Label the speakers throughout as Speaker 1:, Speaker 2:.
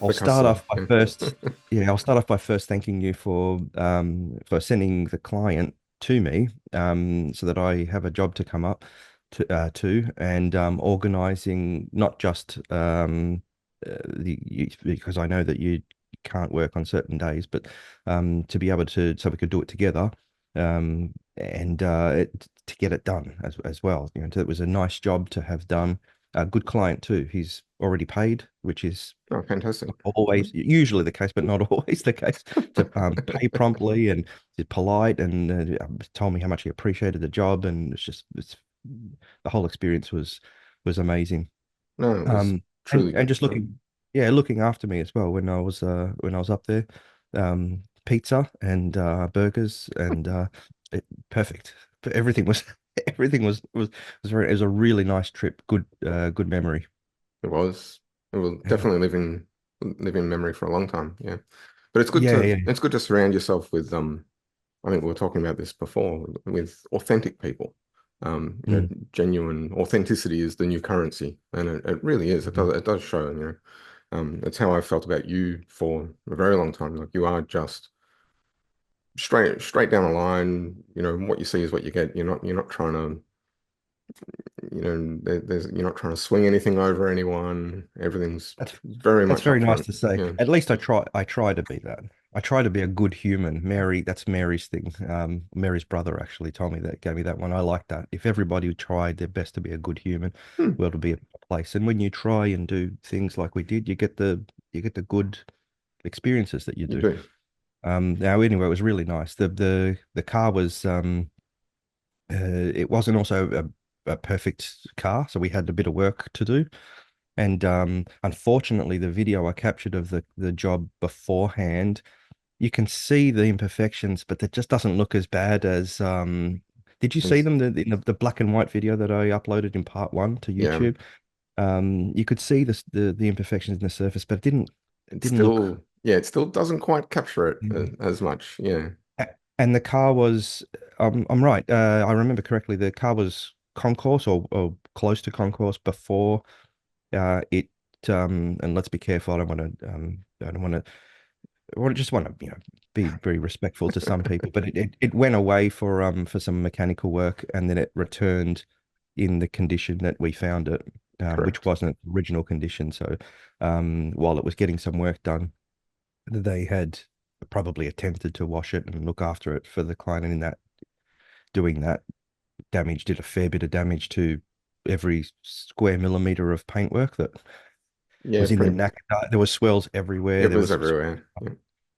Speaker 1: I'll
Speaker 2: the
Speaker 1: start
Speaker 2: customer.
Speaker 1: off by
Speaker 2: Yeah.
Speaker 1: first, yeah, I'll start off by first thanking you for sending the client to me, so that I have a job to come up to and organizing not just because I know that you can't work on certain days, but to be able to so we could do it together, and to get it done as well. You know, so it was a nice job to have done. A good client too. He's already paid, which is
Speaker 2: Oh, fantastic.
Speaker 1: always usually the case, but not always the case. To pay promptly and is polite and told me how much he appreciated the job, and it's the whole experience was amazing.
Speaker 2: No, it was
Speaker 1: Um,
Speaker 2: truly
Speaker 1: and
Speaker 2: good.
Speaker 1: just looking after me as well when I was up there. Pizza and burgers and perfect. Everything was everything it was a really nice trip. Good memory.
Speaker 2: It was. It will
Speaker 1: Yeah,
Speaker 2: definitely live in memory for a long time. Yeah. But
Speaker 1: yeah, yeah.
Speaker 2: it's good to surround yourself with I think we were talking about this before with authentic people.
Speaker 1: Mm.
Speaker 2: Genuine authenticity is the new currency, and it really is.
Speaker 1: Mhm.
Speaker 2: It does show. It's how I felt about you for a very long time. Like you are just straight down the line. What you see is what you get. You're not trying to you're not trying to swing anything over anyone. Everything's
Speaker 1: That's
Speaker 2: very
Speaker 1: that's
Speaker 2: much
Speaker 1: very
Speaker 2: up
Speaker 1: nice
Speaker 2: front.
Speaker 1: to say.
Speaker 2: Yeah.
Speaker 1: At least I try to be that. I try to be a good human. That's Mary's thing. Mary's brother actually told me that, gave me that one. I like that. If everybody tried their best to be a good human,
Speaker 2: Hmm,
Speaker 1: world would be a better place. And when you try and do things like we did, you get the good experiences that you
Speaker 2: you
Speaker 1: do.
Speaker 2: do.
Speaker 1: Now anyway, it was really nice. The car was it wasn't also a perfect car, so we had a bit of work to do. And unfortunately, the video I captured of the job beforehand, you can see the imperfections, but it just doesn't look as bad as. Did you see
Speaker 2: It's,
Speaker 1: them in the black and white video that I uploaded in part one to
Speaker 2: yeah.
Speaker 1: YouTube? You could see the imperfections in the surface, but it didn't look.
Speaker 2: It still doesn't quite capture it as much. Yeah.
Speaker 1: And the car was, I'm right. I remember correctly. The car was concourse or close to concourse before it. And let's be careful. I don't want to. I just want to, be very respectful to some people. But it went away for some mechanical work, and then it returned in the condition that we found it, which
Speaker 2: Correct.
Speaker 1: wasn't original condition. So, while it was getting some work done, they had probably attempted to wash it and look after it for the client, and in that doing that damage did a fair bit of damage to every square millimeter of paintwork that
Speaker 2: Yeah,
Speaker 1: was in the
Speaker 2: pretty.
Speaker 1: knack. There were swells everywhere.
Speaker 2: It
Speaker 1: There
Speaker 2: was
Speaker 1: was
Speaker 2: everywhere.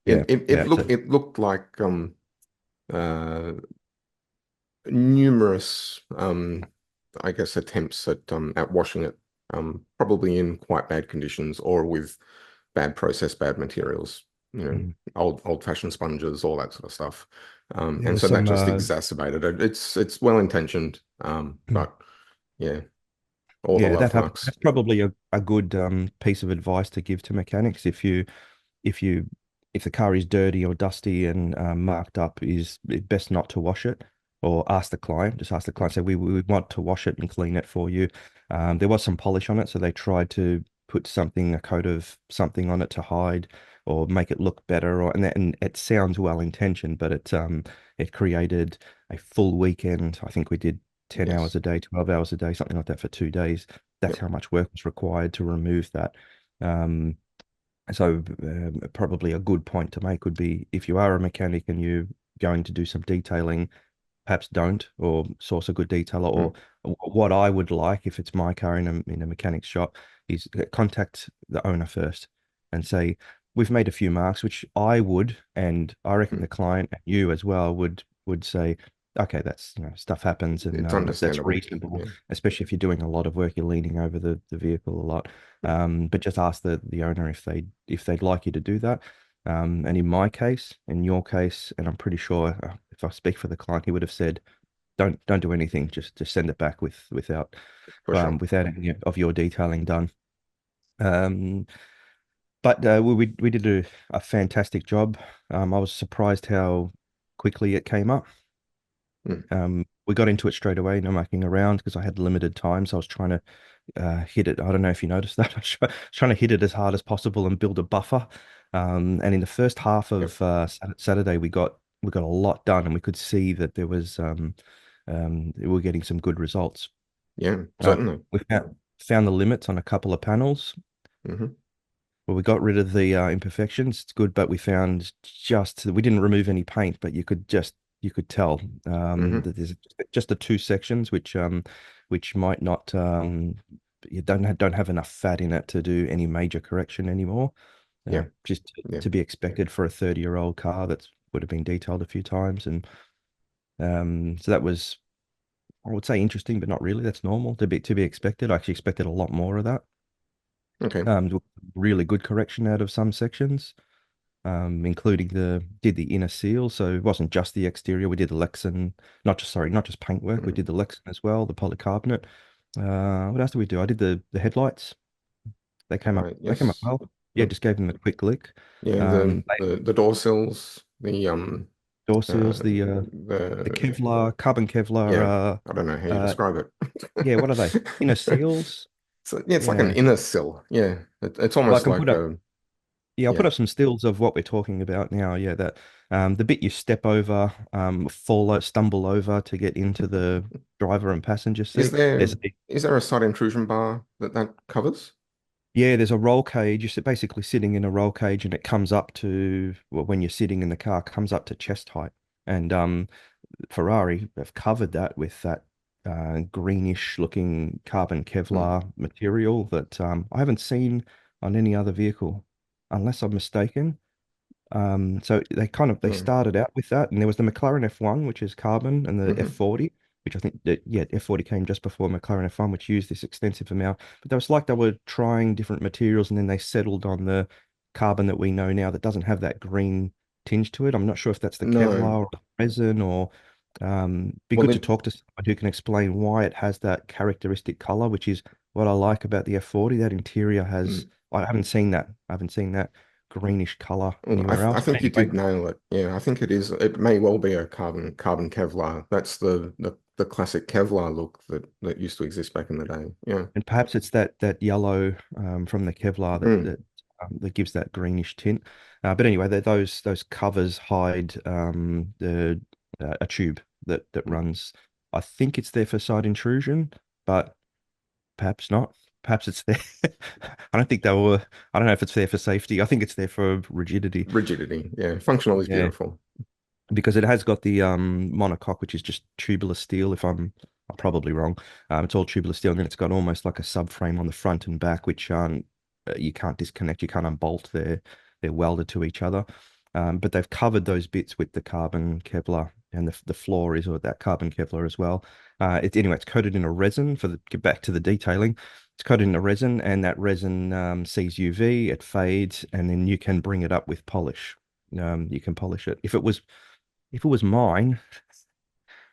Speaker 2: Yeah.
Speaker 1: yeah, yeah. So
Speaker 2: It looked like uh numerous I guess attempts at washing it probably in quite bad conditions or with bad process, bad materials,
Speaker 1: mhm.
Speaker 2: old-fashioned sponges, all that sort of stuff.
Speaker 1: There
Speaker 2: And
Speaker 1: was
Speaker 2: so that
Speaker 1: some
Speaker 2: just exacerbated it. It's well intentioned, but yeah, all the
Speaker 1: yeah,
Speaker 2: love
Speaker 1: that's
Speaker 2: marks.
Speaker 1: probably a good piece of advice to give to mechanics. If you if the car is dirty or dusty and marked up, is it best not to wash it, or ask the client. Just ask the client, say we want to wash it and clean it for you. There was some polish on it, so they tried to put a coat of something on it to hide or make it look better. And it sounds well intentioned, but it created a full weekend. I think we did 10 hours
Speaker 2: Yes.
Speaker 1: a day, 12 hours a day, something like that for 2 days. That's
Speaker 2: Yep.
Speaker 1: how much work was required to remove that. Um, so probably a good point to make would be if you are a mechanic and you're going to do some detailing, perhaps don't or source a good detailer. Or
Speaker 2: Mm.
Speaker 1: what I would like if it's my car in a mechanic's shop is contact the owner first and say, we've made a few marks, which I would, and I reckon
Speaker 2: Mm.
Speaker 1: the client and you as well would say, okay, that's, stuff happens, and
Speaker 2: It's
Speaker 1: that's
Speaker 2: understandable.
Speaker 1: reasonable,
Speaker 2: Yeah.
Speaker 1: especially if you're doing a lot of work, you're leaning over the vehicle a lot. But just ask the owner if they'd like you to do that. And in my case, in your case, and I'm pretty sure if I speak for the client, he would have said, don't do anything. Just send it back
Speaker 2: For sure.
Speaker 1: without any of your detailing done. Um, but we did a fantastic job. I was surprised how quickly it came up.
Speaker 2: Mm.
Speaker 1: We got into it straight away, no mucking around because I had limited time, so I was trying to hit it. I don't know if you noticed that. I was trying to hit it as hard as possible and build a buffer. And in the first half
Speaker 2: Yep.
Speaker 1: of Saturday, we got a lot done, and we could see that there was we were getting some good results.
Speaker 2: Yeah,
Speaker 1: Uh,
Speaker 2: certainly.
Speaker 1: we found the limits on a couple of panels.
Speaker 2: Hmm.
Speaker 1: Well, we got rid of the imperfections. It's good, but we didn't remove any paint, but you could tell
Speaker 2: Hmm.
Speaker 1: that there's just the two sections which might not you don't have enough fat in it to do any major correction anymore.
Speaker 2: Yeah.
Speaker 1: Just
Speaker 2: Yeah.
Speaker 1: to be expected for a 30-year-old car that would have been detailed a few times, and so that was, I would say, interesting, but not really. That's normal to be expected. I actually expected a lot more of that.
Speaker 2: Okay.
Speaker 1: Really good correction out of some sections, including did the inner seal. So it wasn't just the exterior. We did the Lexan, not just paintwork. We
Speaker 2: Mhm.
Speaker 1: did the Lexan as well, the polycarbonate. What else did we do? I did the headlights. They came up
Speaker 2: Yes.
Speaker 1: well. Yeah,
Speaker 2: Yep.
Speaker 1: just gave them a quick lick.
Speaker 2: Yeah,
Speaker 1: Um,
Speaker 2: the door sills,
Speaker 1: Door
Speaker 2: uh
Speaker 1: seals, the
Speaker 2: the
Speaker 1: Kevlar, carbon Kevlar.
Speaker 2: yeah, I don't know how you describe
Speaker 1: Yeah, what are they?
Speaker 2: it.
Speaker 1: Inner seals.
Speaker 2: So yeah, it's like an
Speaker 1: Yeah.
Speaker 2: inner sill. Yeah. It's
Speaker 1: Well, I
Speaker 2: almost
Speaker 1: can put
Speaker 2: like
Speaker 1: up.
Speaker 2: a
Speaker 1: Yeah, I'll put
Speaker 2: yeah.
Speaker 1: up some stills of what we're talking about now. Yeah, that the bit you step over, stumble over to get into the driver and passenger
Speaker 2: Is
Speaker 1: seat.
Speaker 2: there is there a side intrusion bar that covers?
Speaker 1: There's a roll cage. You're basically sitting in a roll cage, and it comes up to, well, when you're sitting in the car, comes up to chest height. And Ferrari have covered that with that greenish looking carbon
Speaker 2: Hmm.
Speaker 1: Kevlar material that I haven't seen on any other vehicle, unless I'm mistaken. So they
Speaker 2: Hmm.
Speaker 1: started out with that, and there was the McLaren F1, which is carbon, and the
Speaker 2: Hmm.
Speaker 1: F40, which I think that, yeah, F40 came just before McLaren F1, which used this extensive amount. But that was like they were trying different materials, and then they settled on the carbon that we know now that doesn't have that green tinge to it. I'm not sure if that's the
Speaker 2: No.
Speaker 1: Kevlar or the resin, or be
Speaker 2: Well,
Speaker 1: good to
Speaker 2: they
Speaker 1: talk to someone who can explain why it has that characteristic color, which is what I like about the F40. That interior has,
Speaker 2: hmm.
Speaker 1: I haven't seen that. I haven't seen that greenish color
Speaker 2: Well,
Speaker 1: anywhere
Speaker 2: I
Speaker 1: else. But
Speaker 2: think you
Speaker 1: anyway,
Speaker 2: did nail it. Yeah, I think it is. It may well be a carbon Kevlar. That's the classic Kevlar look that used to exist back in the day. Yeah.
Speaker 1: and perhaps it's that yellow from the Kevlar that
Speaker 2: Mm,
Speaker 1: that gives that greenish tint. But anyway, those covers hide the a tube that
Speaker 2: mm.
Speaker 1: runs. I think it's there for side intrusion, but perhaps not. Perhaps it's there. I don't think they were. I don't know if it's there for safety. I think it's there for rigidity.
Speaker 2: Rigidity. Yeah. Functional is
Speaker 1: Yeah,
Speaker 2: beautiful.
Speaker 1: because it has got the monocoque, which is just tubular steel. If I'm probably wrong. It's all tubular steel, and then it's got almost like a subframe on the front and back, which you can't disconnect, you can't unbolt. They're welded to each other. But they've covered those bits with the carbon Kevlar, and the floor is with that carbon Kevlar as well. It's coated in a resin. Get back to the detailing. It's coated in a resin, and that resin sees UV, it fades, and then you can bring it up with polish. You can polish it. If it was mine,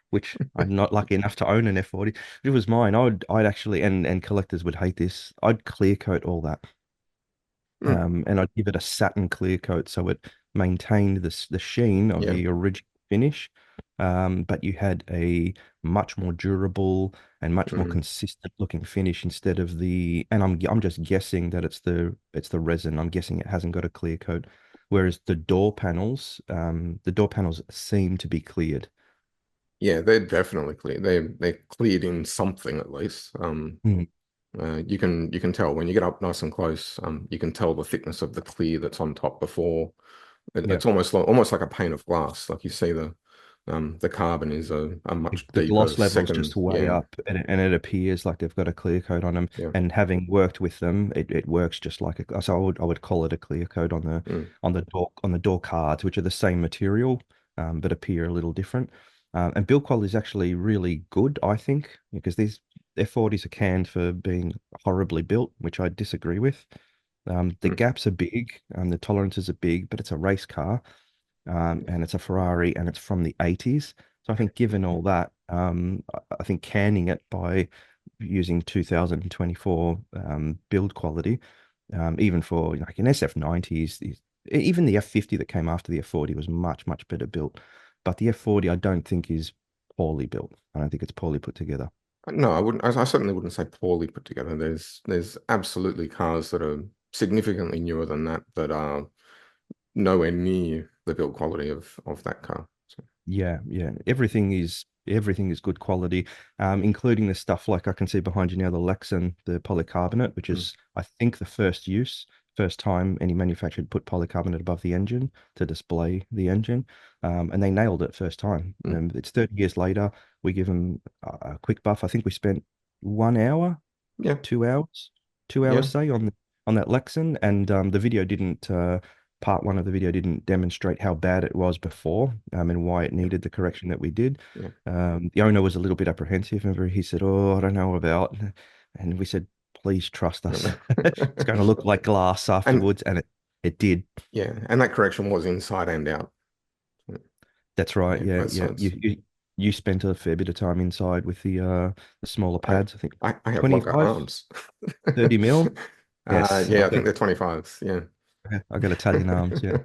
Speaker 1: which I'm not lucky enough to own an F40, if it was mine, I'd actually, and collectors would hate this, I'd clear coat all that.
Speaker 2: Mm,
Speaker 1: And I'd give it a satin clear coat so it maintained the sheen of
Speaker 2: yeah.
Speaker 1: the original finish. But you had a much more durable and much more
Speaker 2: Mm,
Speaker 1: consistent looking finish instead of and I'm just guessing that it's the resin. I'm guessing it hasn't got a clear coat. Whereas the door panels seem to be cleared.
Speaker 2: yeah, they're definitely clear. They're cleared in something at least.
Speaker 1: Mm.
Speaker 2: You can tell when you get up nice and close. You can tell the thickness of the clear that's on top before.
Speaker 1: Yeah.
Speaker 2: It's almost like a pane of glass. Like you see the carbon is a
Speaker 1: the,
Speaker 2: much
Speaker 1: the
Speaker 2: deeper
Speaker 1: gloss level's just
Speaker 2: second.
Speaker 1: way
Speaker 2: Yeah.
Speaker 1: up, and it appears like they've got a clear coat on them.
Speaker 2: Yeah.
Speaker 1: And having worked with them, it works just like so I would call it a clear coat on the
Speaker 2: Mm,
Speaker 1: on the door on the door cards, which are the same material, but appear a little different. And build quality is actually really good, I think, because these F40s are canned for being horribly built, which I disagree with. The
Speaker 2: mm.
Speaker 1: gaps are big, the tolerances are big, but it's a race car, and it's a Ferrari, and it's from the 80s. So I think, given all that, I think canning it by using 2024 build quality, even for like an SF90s, even the F50 that came after the F40 was much, much better built. But the F40, I don't think is poorly built. I don't think it's poorly put together.
Speaker 2: No, I wouldn't. I certainly wouldn't say poorly put together. There's absolutely cars that are significantly newer than that that are nowhere near the build quality of that car. So,
Speaker 1: Yeah, yeah. Everything is good quality, including the stuff like I can see behind you now, the Lexan, the polycarbonate, which
Speaker 2: mm,
Speaker 1: is I think the first time any manufacturer put polycarbonate above the engine to display the engine, and they nailed it first time.
Speaker 2: mm,
Speaker 1: It's 30 years later. We give them a quick buff. I think we spent 1 hour,
Speaker 2: yeah,
Speaker 1: 2 hours, 2 hours,
Speaker 2: yeah,
Speaker 1: say, on that Lexan, and the video didn't. Part one of the video didn't demonstrate how bad it was before, and why it
Speaker 2: yeah,
Speaker 1: needed the correction that we did.
Speaker 2: yeah.
Speaker 1: The owner was a little bit apprehensive. Remember, he said, "Oh, I don't know about," and we said, "Please trust us. It's going to look like glass
Speaker 2: And
Speaker 1: afterwards," and it did.
Speaker 2: yeah, and that correction was inside and out.
Speaker 1: That's right.
Speaker 2: Yeah,
Speaker 1: Yeah,
Speaker 2: both
Speaker 1: yeah.
Speaker 2: sides.
Speaker 1: You spent a fair bit of time inside with the smaller
Speaker 2: I
Speaker 1: pads. I think
Speaker 2: I have longer
Speaker 1: 25,
Speaker 2: arms.
Speaker 1: 30 mil. Yes,
Speaker 2: Yeah, I think they're 25s. Yeah.
Speaker 1: I got Italian arms, yeah.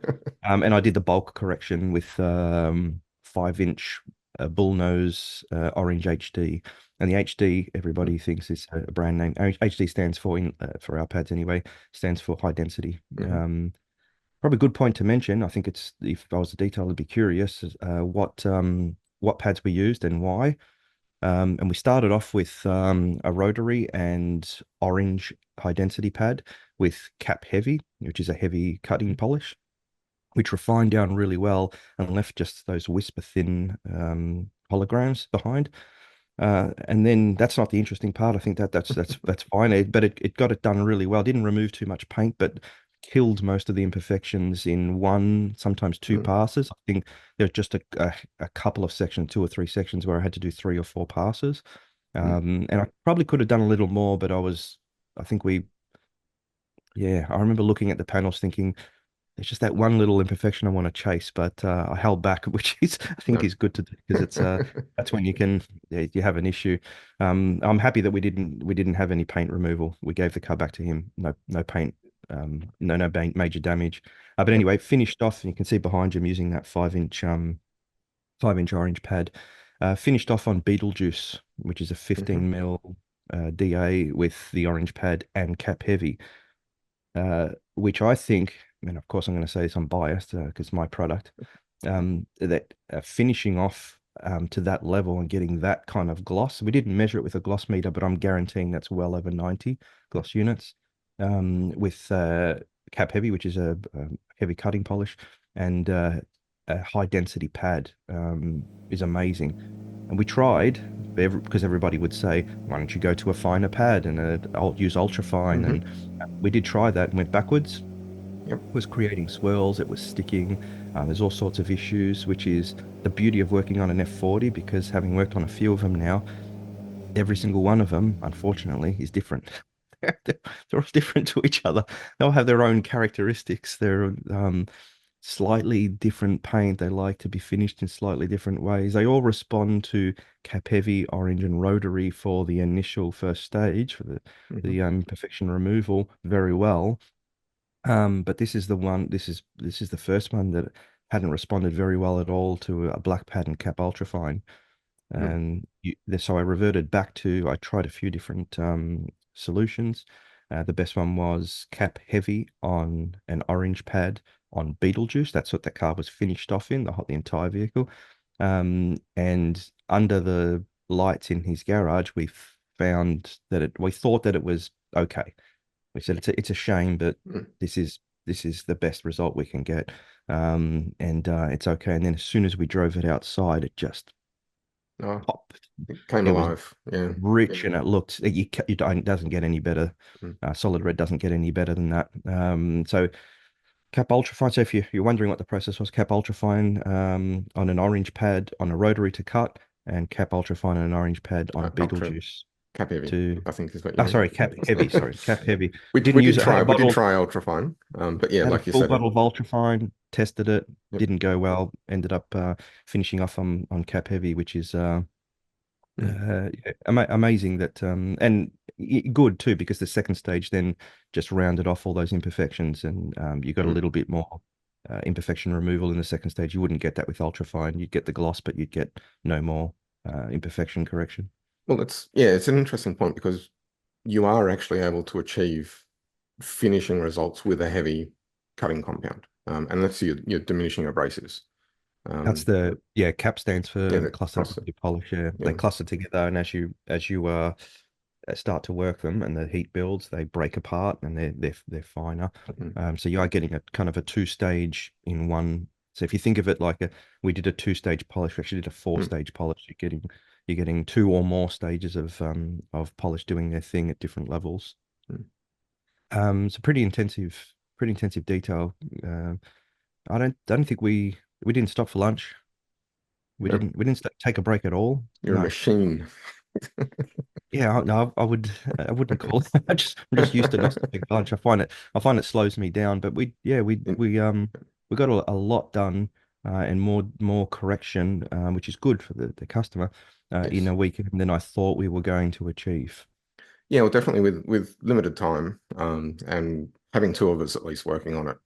Speaker 1: And I did the bulk correction with 5 inch bullnose orange HD. And the HD, everybody thinks is a brand name. HD stands for our pads anyway, stands for high density.
Speaker 2: Hmm.
Speaker 1: Probably a good point to mention. I think it's if I was a detailer, I'd be curious what pads we used and why. And we started off with a rotary and orange high density pad with cap heavy, which is a heavy cutting polish, which refined down really well and left just those whisper thin holograms behind. And then that's not the interesting part. I think that's fine. But it got it done really well. Didn't remove too much paint, but killed most of the imperfections in one, sometimes two
Speaker 2: Mm.
Speaker 1: passes. I think there's just a couple of sections, 2 or 3 sections where I had to do 3 or 4 passes.
Speaker 2: Mm.
Speaker 1: And I probably could have done a little more, but I think yeah, I remember looking at the panels thinking, it's just that one little imperfection I want to chase, but I held back, which is I think
Speaker 2: No.
Speaker 1: is good to do because it's that's when yeah, you have an issue. I'm happy that we didn't have any paint removal. We gave the car back to him. No paint, no major damage. But
Speaker 2: Yep.
Speaker 1: anyway, finished off, and you can see behind him using that 5 inch orange pad. Finished off on Beetlejuice, which is a
Speaker 2: Hmm.
Speaker 1: 15 mil DA with the orange pad and cap heavy, which I think, and of course I'm going to say this, I'm biased because it's my product, that finishing off to that level and getting that kind of gloss, we didn't measure it with a gloss meter, but I'm guaranteeing that's well over 90 gloss units with cap heavy, which is a heavy cutting polish, and a high density pad is amazing. And we tried because everybody would say, why don't you go to a finer pad and I'll use ultra fine, and
Speaker 2: Hmm.
Speaker 1: we did try that and went backwards.
Speaker 2: Yep.
Speaker 1: It was creating swirls, it was sticking. There's all sorts of issues, which is the beauty of working on an F40 because having worked on a few of them now, every single one of them, unfortunately, is different. They're all different to each other. They'll have their own characteristics. They're slightly different paint. They like to be finished in slightly different ways. They all respond to cap heavy, orange, and rotary for the initial first stage for
Speaker 2: Hmm.
Speaker 1: the imperfection removal very well. But this is the one. This is the first one that hadn't responded very well at all to a black pad and cap ultrafine.
Speaker 2: Mm.
Speaker 1: And so I reverted back to, I tried a few different solutions. The best one was cap heavy on an orange pad on Beetlejuice. That's what the car was finished off in, the entire vehicle. And under the lights in his garage, we thought that it was okay. We said it's a shame, but
Speaker 2: Mm.
Speaker 1: this is this is the best result we can get. And it's okay. And then as soon as we drove it outside, it just
Speaker 2: Oh,
Speaker 1: popped.
Speaker 2: it came
Speaker 1: It was
Speaker 2: alive. Yeah. Yeah.
Speaker 1: rich and it looked you don't it doesn't get any better.
Speaker 2: Mm.
Speaker 1: Solid red doesn't get any better than that. So cap ultrafine. So if you're wondering what the process was, cap ultrafine on an orange pad on a rotary to cut, and cap ultrafine on an orange pad on
Speaker 2: Ultra
Speaker 1: Beetlejuice
Speaker 2: cap heavy,
Speaker 1: to.
Speaker 2: I think is what you
Speaker 1: Oh,
Speaker 2: mean.
Speaker 1: sorry, cap heavy. Sorry, cap heavy.
Speaker 2: We
Speaker 1: Didn't
Speaker 2: we
Speaker 1: use
Speaker 2: did
Speaker 1: it. Had a
Speaker 2: try we did
Speaker 1: bottle.
Speaker 2: try ultrafine, but yeah,
Speaker 1: Had a
Speaker 2: like you
Speaker 1: full
Speaker 2: said, it.
Speaker 1: bottle of ultrafine. Tested it.
Speaker 2: Yep.
Speaker 1: Didn't go well. Ended up finishing off on cap heavy, which is
Speaker 2: Mm.
Speaker 1: yeah, amazing that and good too because the second stage then just rounded off all those imperfections and you got a
Speaker 2: Mm.
Speaker 1: little bit more imperfection removal in the second stage. You wouldn't get that with ultrafine. You'd get the gloss, but you'd get no more imperfection correction.
Speaker 2: Well, it's an interesting point because you are actually able to achieve finishing results with a heavy cutting compound, and that's your diminishing abrasives.
Speaker 1: That's
Speaker 2: Um,
Speaker 1: the yeah, CAP stands
Speaker 2: yeah,
Speaker 1: for
Speaker 2: the
Speaker 1: cluster
Speaker 2: process.
Speaker 1: adaptive polish. Yeah, they
Speaker 2: Yeah,
Speaker 1: cluster together, and as you start to work them and the heat builds, they break apart and they're finer.
Speaker 2: mm,
Speaker 1: So you are getting a kind of a two stage in one. So if you think of it like we did a two-stage polish, we actually did a
Speaker 2: mm,
Speaker 1: four-stage polish. You're getting two or more stages of polish doing their thing at different levels.
Speaker 2: mm.
Speaker 1: So pretty intensive detail. Um, I don't think we didn't stop for lunch. We
Speaker 2: Nope,
Speaker 1: didn't we didn't take a break at all.
Speaker 2: you're a
Speaker 1: No.
Speaker 2: machine.
Speaker 1: Yeah, no, I wouldn't call it. I'm just used to not stopping for lunch. I find it slows me down. But we yeah
Speaker 2: In-
Speaker 1: we got a lot done and more correction, which is good for the customer in
Speaker 2: yes.
Speaker 1: a week than I thought we were going to achieve.
Speaker 2: Yeah, well, definitely with limited time, and having two of us at least working on it.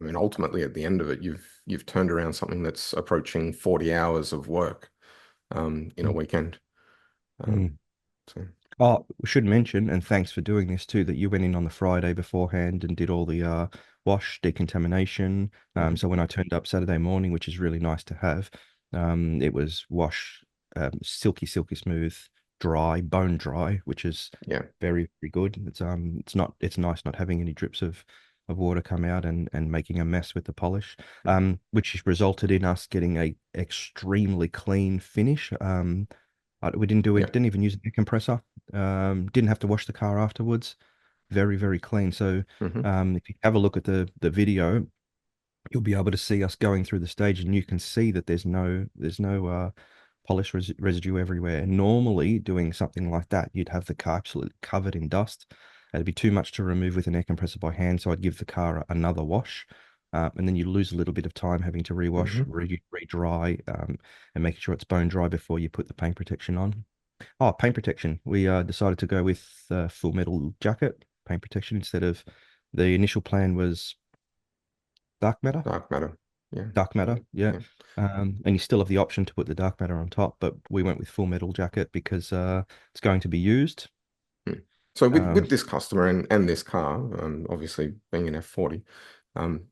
Speaker 2: I mean, ultimately, at the end of it, you've turned around something that's approaching 40 hours of work, in a
Speaker 1: Mm.
Speaker 2: weekend. Um,
Speaker 1: Mm.
Speaker 2: so
Speaker 1: Oh, we should mention, and thanks for doing this too, that you went in on the Friday beforehand and did all the wash decontamination.
Speaker 2: mhm,
Speaker 1: So when I turned up Saturday morning, which is really nice to have, it was wash, silky, silky smooth, dry, bone dry, which is
Speaker 2: yeah,
Speaker 1: very, very good. It's nice not having any drips of water come out and making a mess with the polish, which resulted in us getting a extremely clean finish. We didn't do
Speaker 2: yeah,
Speaker 1: it, didn't even use an air compressor. Didn't have to wash the car afterwards. Very, very clean. So
Speaker 2: hmm
Speaker 1: if you have a look at the video, you'll be able to see us going through the stage, and you can see that there's no polish residue everywhere. And normally, doing something like that, you'd have the car absolutely covered in dust. It'd be too much to remove with an air compressor by hand, so I'd give the car another wash. And then you lose a little bit of time having to rewash,
Speaker 2: hmm
Speaker 1: re-dry, and making sure it's bone dry before you put the paint protection on. Oh, paint protection. We decided to go with full metal jacket paint protection instead of the initial plan was dark matter.
Speaker 2: Dark matter. Yeah,
Speaker 1: Dark matter, yeah.
Speaker 2: yeah.
Speaker 1: And you still have the option to put the dark matter on top, but we went with full metal jacket because it's going to be used.
Speaker 2: Hmm. So
Speaker 1: Um,
Speaker 2: with this customer and this car, obviously being an F40,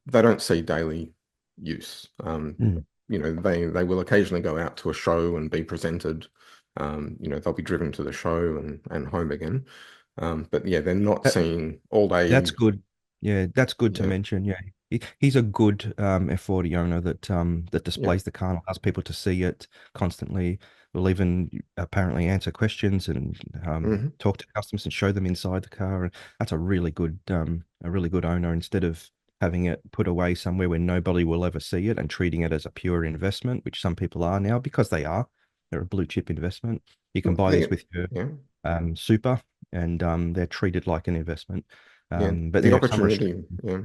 Speaker 2: they don't see daily use.
Speaker 1: mm.
Speaker 2: They will occasionally go out to a show and be presented. They'll be driven to the show and home again. But yeah, they're not
Speaker 1: That,
Speaker 2: seeing all
Speaker 1: That's
Speaker 2: day.
Speaker 1: good. Yeah, that's good to
Speaker 2: Yeah.
Speaker 1: mention. Yeah, he's a good F40 owner that
Speaker 2: Yeah.
Speaker 1: displays the car and allows people to see it constantly. Will even apparently answer questions and
Speaker 2: hmm
Speaker 1: talk to customers and show them inside the car. And that's a really good owner instead of having it put away somewhere where nobody will ever see it and treating it as a pure investment, which some people are now because they are. They're a blue chip investment. You can
Speaker 2: Well,
Speaker 1: buy these with your
Speaker 2: yeah.
Speaker 1: super, and they're treated like an investment.
Speaker 2: Yeah.
Speaker 1: But
Speaker 2: The
Speaker 1: there are some
Speaker 2: opportunity,
Speaker 1: restrictions.
Speaker 2: yeah.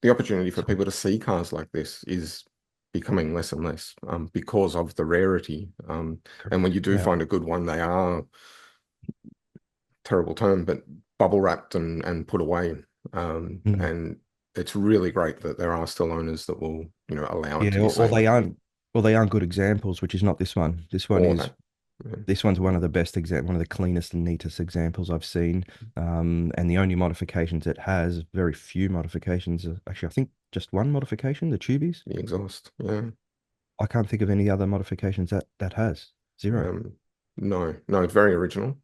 Speaker 2: The opportunity for
Speaker 1: Some,
Speaker 2: people to see cars like this is becoming less and less, because of the rarity. And when
Speaker 1: correct.
Speaker 2: you do
Speaker 1: Yeah.
Speaker 2: find a good one, they are, terrible term, but bubble wrapped and put away.
Speaker 1: Mm.
Speaker 2: And it's really great that there are still owners that will, allow it
Speaker 1: Yeah.
Speaker 2: to be
Speaker 1: Or they
Speaker 2: saved
Speaker 1: aren't good examples, which is not this one. This one
Speaker 2: or
Speaker 1: is
Speaker 2: that. Yeah.
Speaker 1: this one's one of the best one of the cleanest and neatest examples I've seen. And the only modifications it has, very few modifications. Actually, I think just one modification, the Tubies.
Speaker 2: The exhaust. Yeah.
Speaker 1: I can't think of any other modifications that has. Zero.
Speaker 2: Um, no, no, it's very original.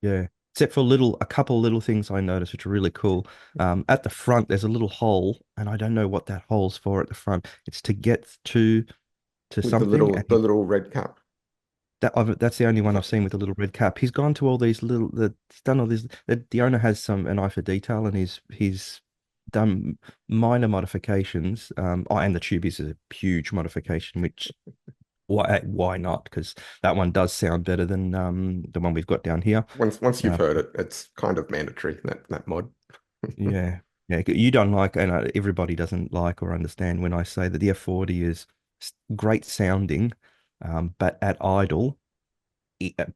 Speaker 1: Yeah. Except for a couple little things I noticed, which are really cool. At the front, there's a little hole, and I don't know what that hole's for at the front. It's to get to
Speaker 2: With the
Speaker 1: something,
Speaker 2: little
Speaker 1: and
Speaker 2: the little red cap.
Speaker 1: that's the only
Speaker 2: Is
Speaker 1: one I've
Speaker 2: that
Speaker 1: seen with a little red cap. He's gone to all these he's done all this. The owner has an eye for detail, and he's done minor modifications. And the tube is a huge modification, which why not? Because that one does sound better than the one we've got down here.
Speaker 2: once you've
Speaker 1: Uh,
Speaker 2: heard it, it's kind of mandatory, that mod.
Speaker 1: Yeah. Yeah. You don't like, and everybody doesn't like or understand when I say that the F40 is great sounding, but at idle,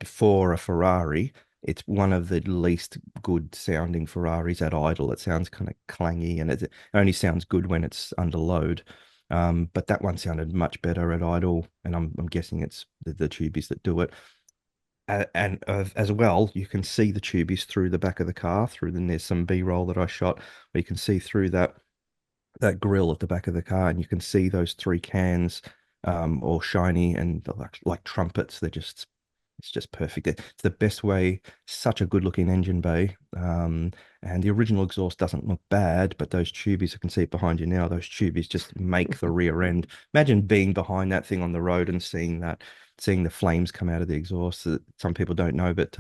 Speaker 1: for a Ferrari, it's one of the least good sounding Ferraris at idle. It sounds kind of clangy and it only sounds good when it's under load. But that one sounded much better at idle, and I'm guessing it's the tubies that do it. And as well, you can see the tubies through the back of the car. Through then there's some B-roll that I shot where you can see through that grill at the back of the car, and you can see those three cans, all shiny and like trumpets. It's just perfect. It's the best way. Such a good looking engine bay. And the original exhaust doesn't look bad, but those tubies, I can see it behind you now. Those tubies just make the rear end. Imagine being behind that thing on the road and seeing the flames come out of the exhaust. Some people don't know, but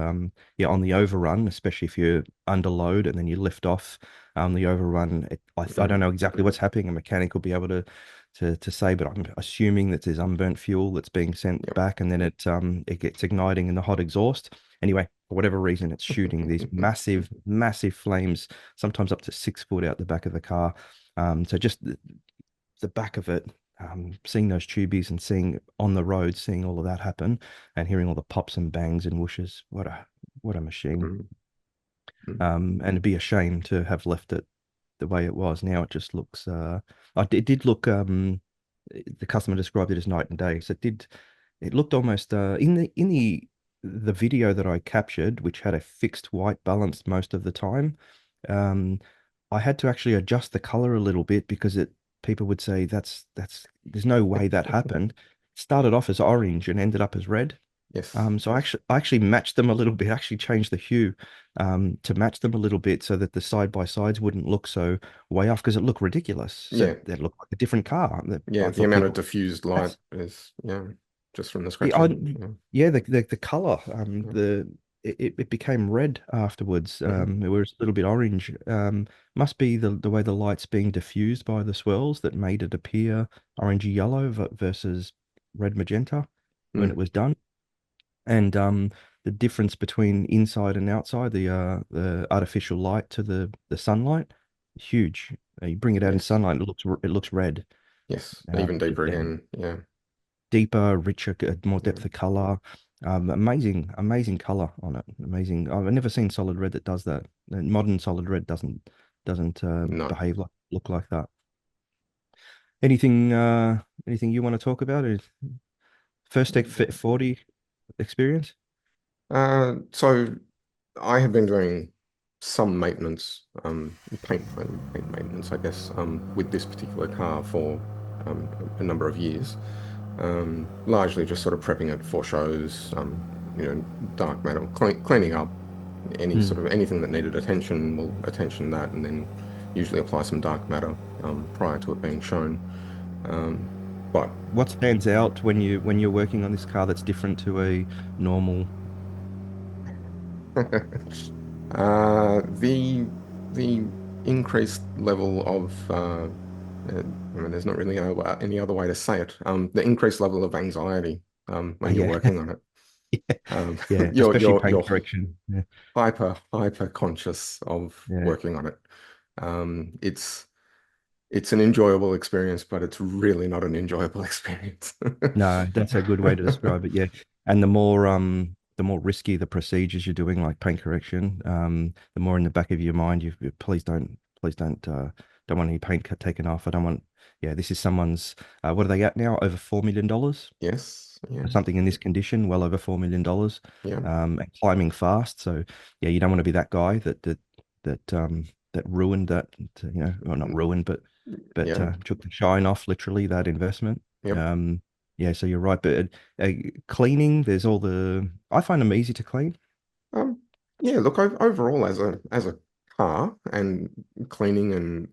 Speaker 1: yeah, on the overrun, especially if you're under load and then you lift off, the overrun. I don't
Speaker 2: Mm,
Speaker 1: know exactly what's happening. A mechanic will be able to say, but I'm assuming that there's unburnt fuel that's being sent
Speaker 2: yep.
Speaker 1: back, and then it gets igniting in the hot exhaust. Anyway, for whatever reason, it's shooting these massive flames, sometimes up to 6 foot out the back of the car. So just the back of it, seeing those tubies and seeing on the road, seeing all of that happen, and hearing all the pops and bangs and whooshes. What a machine.
Speaker 2: Mm, mm,
Speaker 1: And it'd be a shame to have left it the way it was. Now it just looks. It did look. The customer described it as night and day. So it did. It looked almost in the video that I captured, which had a fixed white balance most of the time. Um, I had to actually adjust the color a little bit because it people would say that's there's no way that happened. Started off as orange and ended up as red.
Speaker 2: yes.
Speaker 1: So I actually matched them a little bit. Actually changed the hue to match them a little bit so that the side by sides wouldn't look so way off because it looked ridiculous. So
Speaker 2: Yeah.
Speaker 1: they looked like a different car.
Speaker 2: Yeah.
Speaker 1: I
Speaker 2: The
Speaker 1: thought
Speaker 2: amount of
Speaker 1: people,
Speaker 2: diffused light
Speaker 1: that's
Speaker 2: is, yeah, just from the
Speaker 1: yeah,
Speaker 2: scratching. Yeah.
Speaker 1: yeah, the color,
Speaker 2: Yeah.
Speaker 1: it became red afterwards.
Speaker 2: Mhm.
Speaker 1: It was a little bit orange. Must be the way the light's being diffused by the swirls that made it appear orangey yellow versus red magenta when it
Speaker 2: Mm,
Speaker 1: was done. And the difference between inside and outside, the artificial light to the sunlight, huge. You bring it out in
Speaker 2: yes.
Speaker 1: sunlight, it looks red.
Speaker 2: Yes. Even deeper
Speaker 1: Yeah,
Speaker 2: again. Yeah.
Speaker 1: deeper, richer, more
Speaker 2: Yeah.
Speaker 1: depth of color. Amazing color on it. Amazing. I've never seen solid red that does that. And modern solid red doesn't
Speaker 2: No.
Speaker 1: behave like look like that. Anything you want to talk about? Is first F40 experience?
Speaker 2: So I have been doing some maintenance, paint maintenance, I guess, with this particular car for a number of years. Largely just sort of prepping it for shows, dark matter, cleaning up
Speaker 1: Hmm.
Speaker 2: anything that needed attention, we'll attention that, and then usually apply some dark matter prior to it being shown. Um, but
Speaker 1: What stands out when you're working on this car that's different to a normal?
Speaker 2: the increased level of I mean, there's not really any other way to say it. The increased level of anxiety when you're
Speaker 1: Yeah,
Speaker 2: working on it.
Speaker 1: yeah,
Speaker 2: Um,
Speaker 1: yeah.
Speaker 2: you're
Speaker 1: Especially
Speaker 2: you're
Speaker 1: paint
Speaker 2: you're
Speaker 1: correction. Yeah,
Speaker 2: hyper conscious of
Speaker 1: yeah.
Speaker 2: working on it. It's an enjoyable experience, but it's really not an enjoyable experience.
Speaker 1: No, that's a good way to describe it. Yeah, and the more risky the procedures you're doing, like paint correction, the more in the back of your mind please don't want any paint taken off. I don't want. Yeah, this is someone's. What are they at now? Over $4 million.
Speaker 2: Yes, yeah,
Speaker 1: For something in this condition, well over $4 million,
Speaker 2: yeah.
Speaker 1: and climbing fast. So yeah, you don't want to be that guy that ruined that, well, not
Speaker 2: Mm,
Speaker 1: ruined, but
Speaker 2: yeah,
Speaker 1: took the shine off literally that investment.
Speaker 2: yep.
Speaker 1: Yeah, so you're right. But cleaning, there's all I find them easy to clean.
Speaker 2: Um, yeah, look, overall as a car and cleaning, and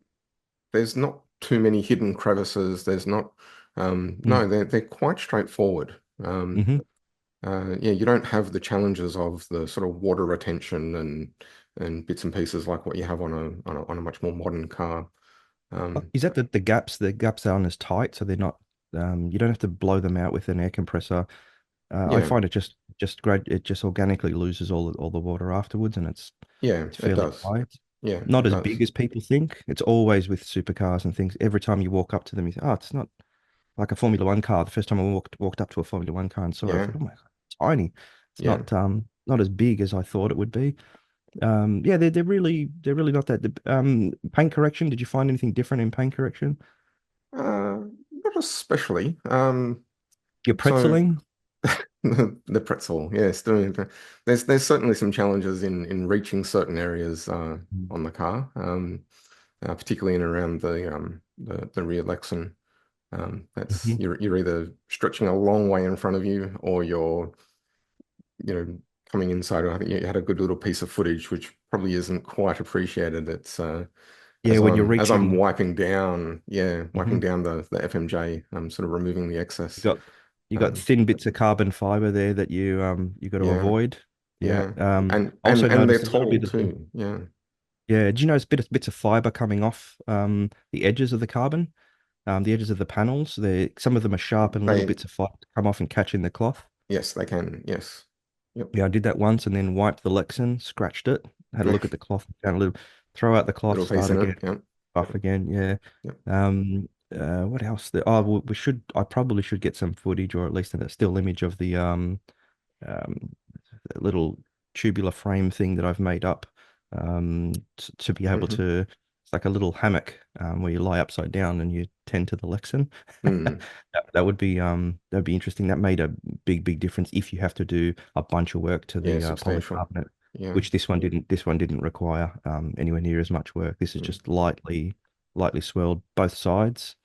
Speaker 2: there's not too many hidden crevices. There's not
Speaker 1: Mm.
Speaker 2: no, they're quite straightforward. Um,
Speaker 1: Hmm.
Speaker 2: yeah, you don't have the challenges of the sort of water retention and bits and pieces like what you have on a much more modern car. Um,
Speaker 1: Is that the gaps? The gaps aren't as tight, so they're not. You don't have to blow them out with an air compressor. I
Speaker 2: yeah,
Speaker 1: find it just organically loses all the water afterwards, and
Speaker 2: yeah,
Speaker 1: it's
Speaker 2: it
Speaker 1: fairly
Speaker 2: does.
Speaker 1: quiet.
Speaker 2: Yeah,
Speaker 1: Not
Speaker 2: it
Speaker 1: as
Speaker 2: does.
Speaker 1: big as people think. It's always with supercars and things. Every time you walk up to them, you think, oh, it's not like a Formula One car. The first time I walked up to a Formula One car and saw it, I
Speaker 2: Yeah,
Speaker 1: thought, oh my God, it's tiny. It's
Speaker 2: yeah.
Speaker 1: not as big as I thought it would be. Yeah, they're really not that. Paint correction. Did you find anything different in paint correction?
Speaker 2: Not especially.
Speaker 1: Your
Speaker 2: So
Speaker 1: Pretzeling?
Speaker 2: The pretzel, yes, doing there's certainly some challenges in reaching certain areas on the car, particularly in around the rear Lexan. That's
Speaker 1: Mhm.
Speaker 2: you're either stretching a long way in front of you, or you're you know coming inside. I think you had a good little piece of footage which probably isn't quite appreciated. It's
Speaker 1: Yeah, when you're
Speaker 2: as I'm
Speaker 1: reaching,
Speaker 2: wiping down, yeah, wiping
Speaker 1: mhm.
Speaker 2: down the FMJ, I'm sort of removing the
Speaker 1: You
Speaker 2: excess.
Speaker 1: got you got
Speaker 2: Um,
Speaker 1: thin bits of carbon fiber there that you got to
Speaker 2: yeah,
Speaker 1: avoid. Yeah.
Speaker 2: yeah, and
Speaker 1: Also
Speaker 2: and they're
Speaker 1: noticed a little
Speaker 2: tall
Speaker 1: bit of the
Speaker 2: too. Yeah,
Speaker 1: yeah. Did you notice bits of fiber coming off the edges of the carbon, the edges of the panels? They some of them are sharp and little
Speaker 2: they
Speaker 1: bits of fiber come off and catch in the cloth.
Speaker 2: yes they can. Yes, yep.
Speaker 1: Yeah, I did that once and then wiped the Lexan, scratched it, had a look at the cloth, found a little, throw out the cloth,
Speaker 2: Little piece
Speaker 1: start
Speaker 2: in it.
Speaker 1: again,
Speaker 2: Yep,
Speaker 1: off again. Yeah.
Speaker 2: yep.
Speaker 1: What else? Oh, we should. I probably should get some footage or at least a still image of the um, little tubular frame thing that I've made up to be able
Speaker 2: Hmm.
Speaker 1: to. It's like a little hammock where you lie upside down and you tend to the Lexan.
Speaker 2: Mm.
Speaker 1: That would be that'd be interesting. That made a big difference if you have to do a bunch of work to
Speaker 2: Yeah,
Speaker 1: the
Speaker 2: substantial.
Speaker 1: polycarbonate,
Speaker 2: Yeah.
Speaker 1: which this one didn't. This one didn't require anywhere near as much work. This is
Speaker 2: Mm.
Speaker 1: just lightly swirled both sides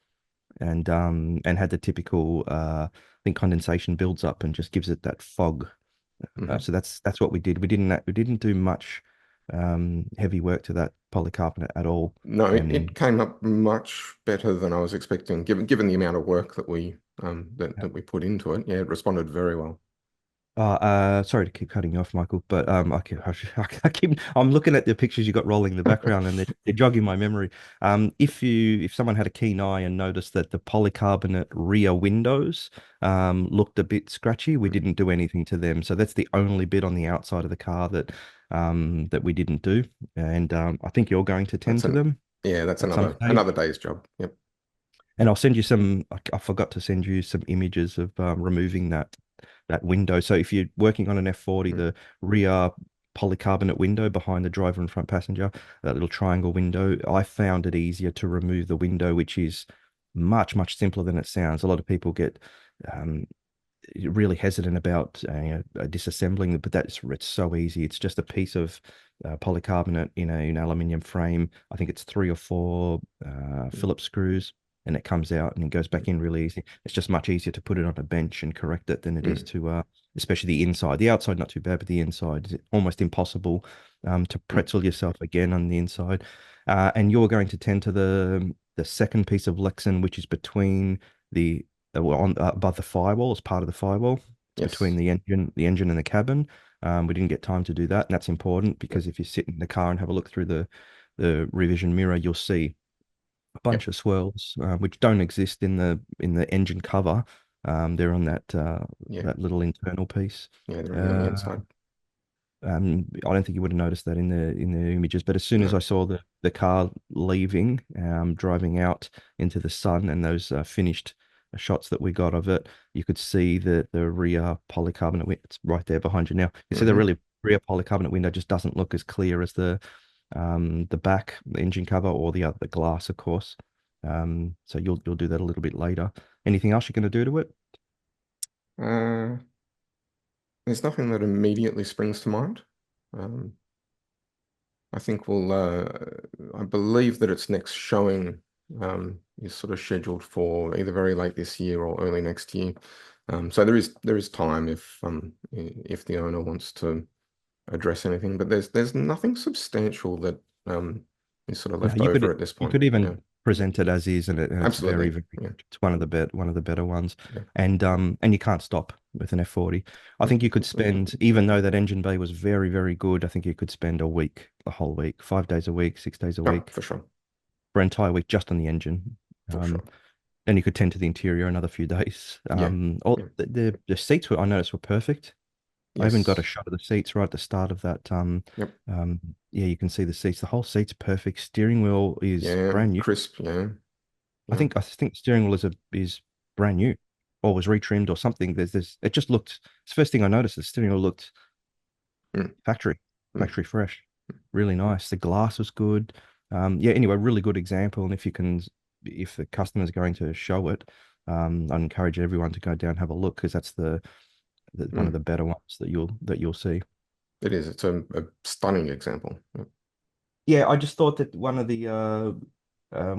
Speaker 1: and had the typical I think condensation builds up and just gives it that fog.
Speaker 2: Hmm.
Speaker 1: So that's what we did. We didn't do much heavy work to that polycarbonate at all.
Speaker 2: No, it
Speaker 1: And
Speaker 2: came up much better than I was expecting, given the amount of work that we put into it. Yeah, it responded very well.
Speaker 1: sorry to keep cutting you off, Michael, but I'm looking at the pictures you got rolling in the background, and they're jogging my memory. If someone had a keen eye and noticed that the polycarbonate rear windows looked a bit scratchy, we didn't do anything to them. So that's the only bit on the outside of the car that we didn't do, and I think you're going to tend
Speaker 2: That's
Speaker 1: to
Speaker 2: an
Speaker 1: them
Speaker 2: Yeah, that's
Speaker 1: at some
Speaker 2: another
Speaker 1: stage.
Speaker 2: day's job. Yep.
Speaker 1: And I'll send you some. I forgot to send you some images of removing that window. So if you're working on an F40,
Speaker 2: Mm.
Speaker 1: the rear polycarbonate window behind the driver and front passenger, that little triangle window, I found it easier to remove the window, which is much simpler than it sounds. A lot of people get um, really hesitant about disassembling, but it's so easy. It's just a piece of polycarbonate in an aluminium frame. I think it's three or four
Speaker 2: Mm.
Speaker 1: Phillips screws, and it comes out and it goes back in really easy. It's just much easier to put it on a bench and correct it than it is
Speaker 2: Mm.
Speaker 1: to, especially the inside. The outside not too bad, but the inside is almost impossible to
Speaker 2: Mm.
Speaker 1: pretzel yourself again on the inside. And you're going to tend to the second piece of Lexan, which is between the well, on above the firewall as part of the firewall. It's between
Speaker 2: Yes.
Speaker 1: the engine and the cabin. We didn't get time to do that, and that's important
Speaker 2: Yep.
Speaker 1: because if you sit in the car and have a look through the revision mirror, you'll see a
Speaker 2: Yep.
Speaker 1: bunch of swirls which don't exist in the engine cover. They're on
Speaker 2: Yeah.
Speaker 1: that little internal piece.
Speaker 2: Yeah, they're only on the
Speaker 1: Uh,
Speaker 2: inside.
Speaker 1: I don't think you would have noticed that in the images, but as soon as
Speaker 2: No.
Speaker 1: I saw the car leaving, driving out into the sun, and those finished shots that we got of it, you could see the rear polycarbonate. It's right there behind you now. You see the
Speaker 2: Hmm.
Speaker 1: really rear polycarbonate window just doesn't look as clear as the back, the engine cover, or the glass, of course. So you'll do that a little bit later. Anything else you're going to do to it?
Speaker 2: Uh, there's nothing that immediately springs to mind. Um, I think I believe that its next showing is sort of scheduled for either very late this year or early next year. So there is time if the owner wants to address anything, but there's nothing substantial that is sort of
Speaker 1: No,
Speaker 2: left
Speaker 1: you
Speaker 2: over
Speaker 1: could
Speaker 2: at this
Speaker 1: you
Speaker 2: point.
Speaker 1: could
Speaker 2: Yeah,
Speaker 1: even present it as is, and it's
Speaker 2: absolutely.
Speaker 1: very
Speaker 2: Yeah,
Speaker 1: it's one of the better ones.
Speaker 2: yeah.
Speaker 1: And you can't stop with an F40. I
Speaker 2: Mm,
Speaker 1: think you could
Speaker 2: absolutely.
Speaker 1: spend, even though that engine bay was very good, I think you could spend a whole week, 5 days a week, 6 days a
Speaker 2: Oh,
Speaker 1: week,
Speaker 2: for sure,
Speaker 1: for an entire week just on the engine.
Speaker 2: for
Speaker 1: Um,
Speaker 2: sure.
Speaker 1: then you could tend to the interior another few days.
Speaker 2: Yeah,
Speaker 1: All
Speaker 2: yeah.
Speaker 1: the seats I noticed were perfect. I even got a
Speaker 2: Yes.
Speaker 1: shot of the seats right at the start of that.
Speaker 2: Yep.
Speaker 1: Um, yeah, you can see the seats. The whole seat's perfect. Steering wheel is
Speaker 2: Yeah.
Speaker 1: brand new.
Speaker 2: Crisp. Yeah.
Speaker 1: I
Speaker 2: Yeah.
Speaker 1: think I think the steering wheel is brand new, or was retrimmed or something. There's it just looked. It's the first thing I noticed. The steering wheel looked
Speaker 2: Mm,
Speaker 1: factory
Speaker 2: mm.
Speaker 1: factory fresh, really nice. The glass was good. Yeah. Anyway, really good example. And if the customer's going to show it, I encourage everyone to go down and have a look because that's one of
Speaker 2: Mm.
Speaker 1: the better ones that you'll see.
Speaker 2: It is. It's a stunning example.
Speaker 1: Yeah, I just thought that one of the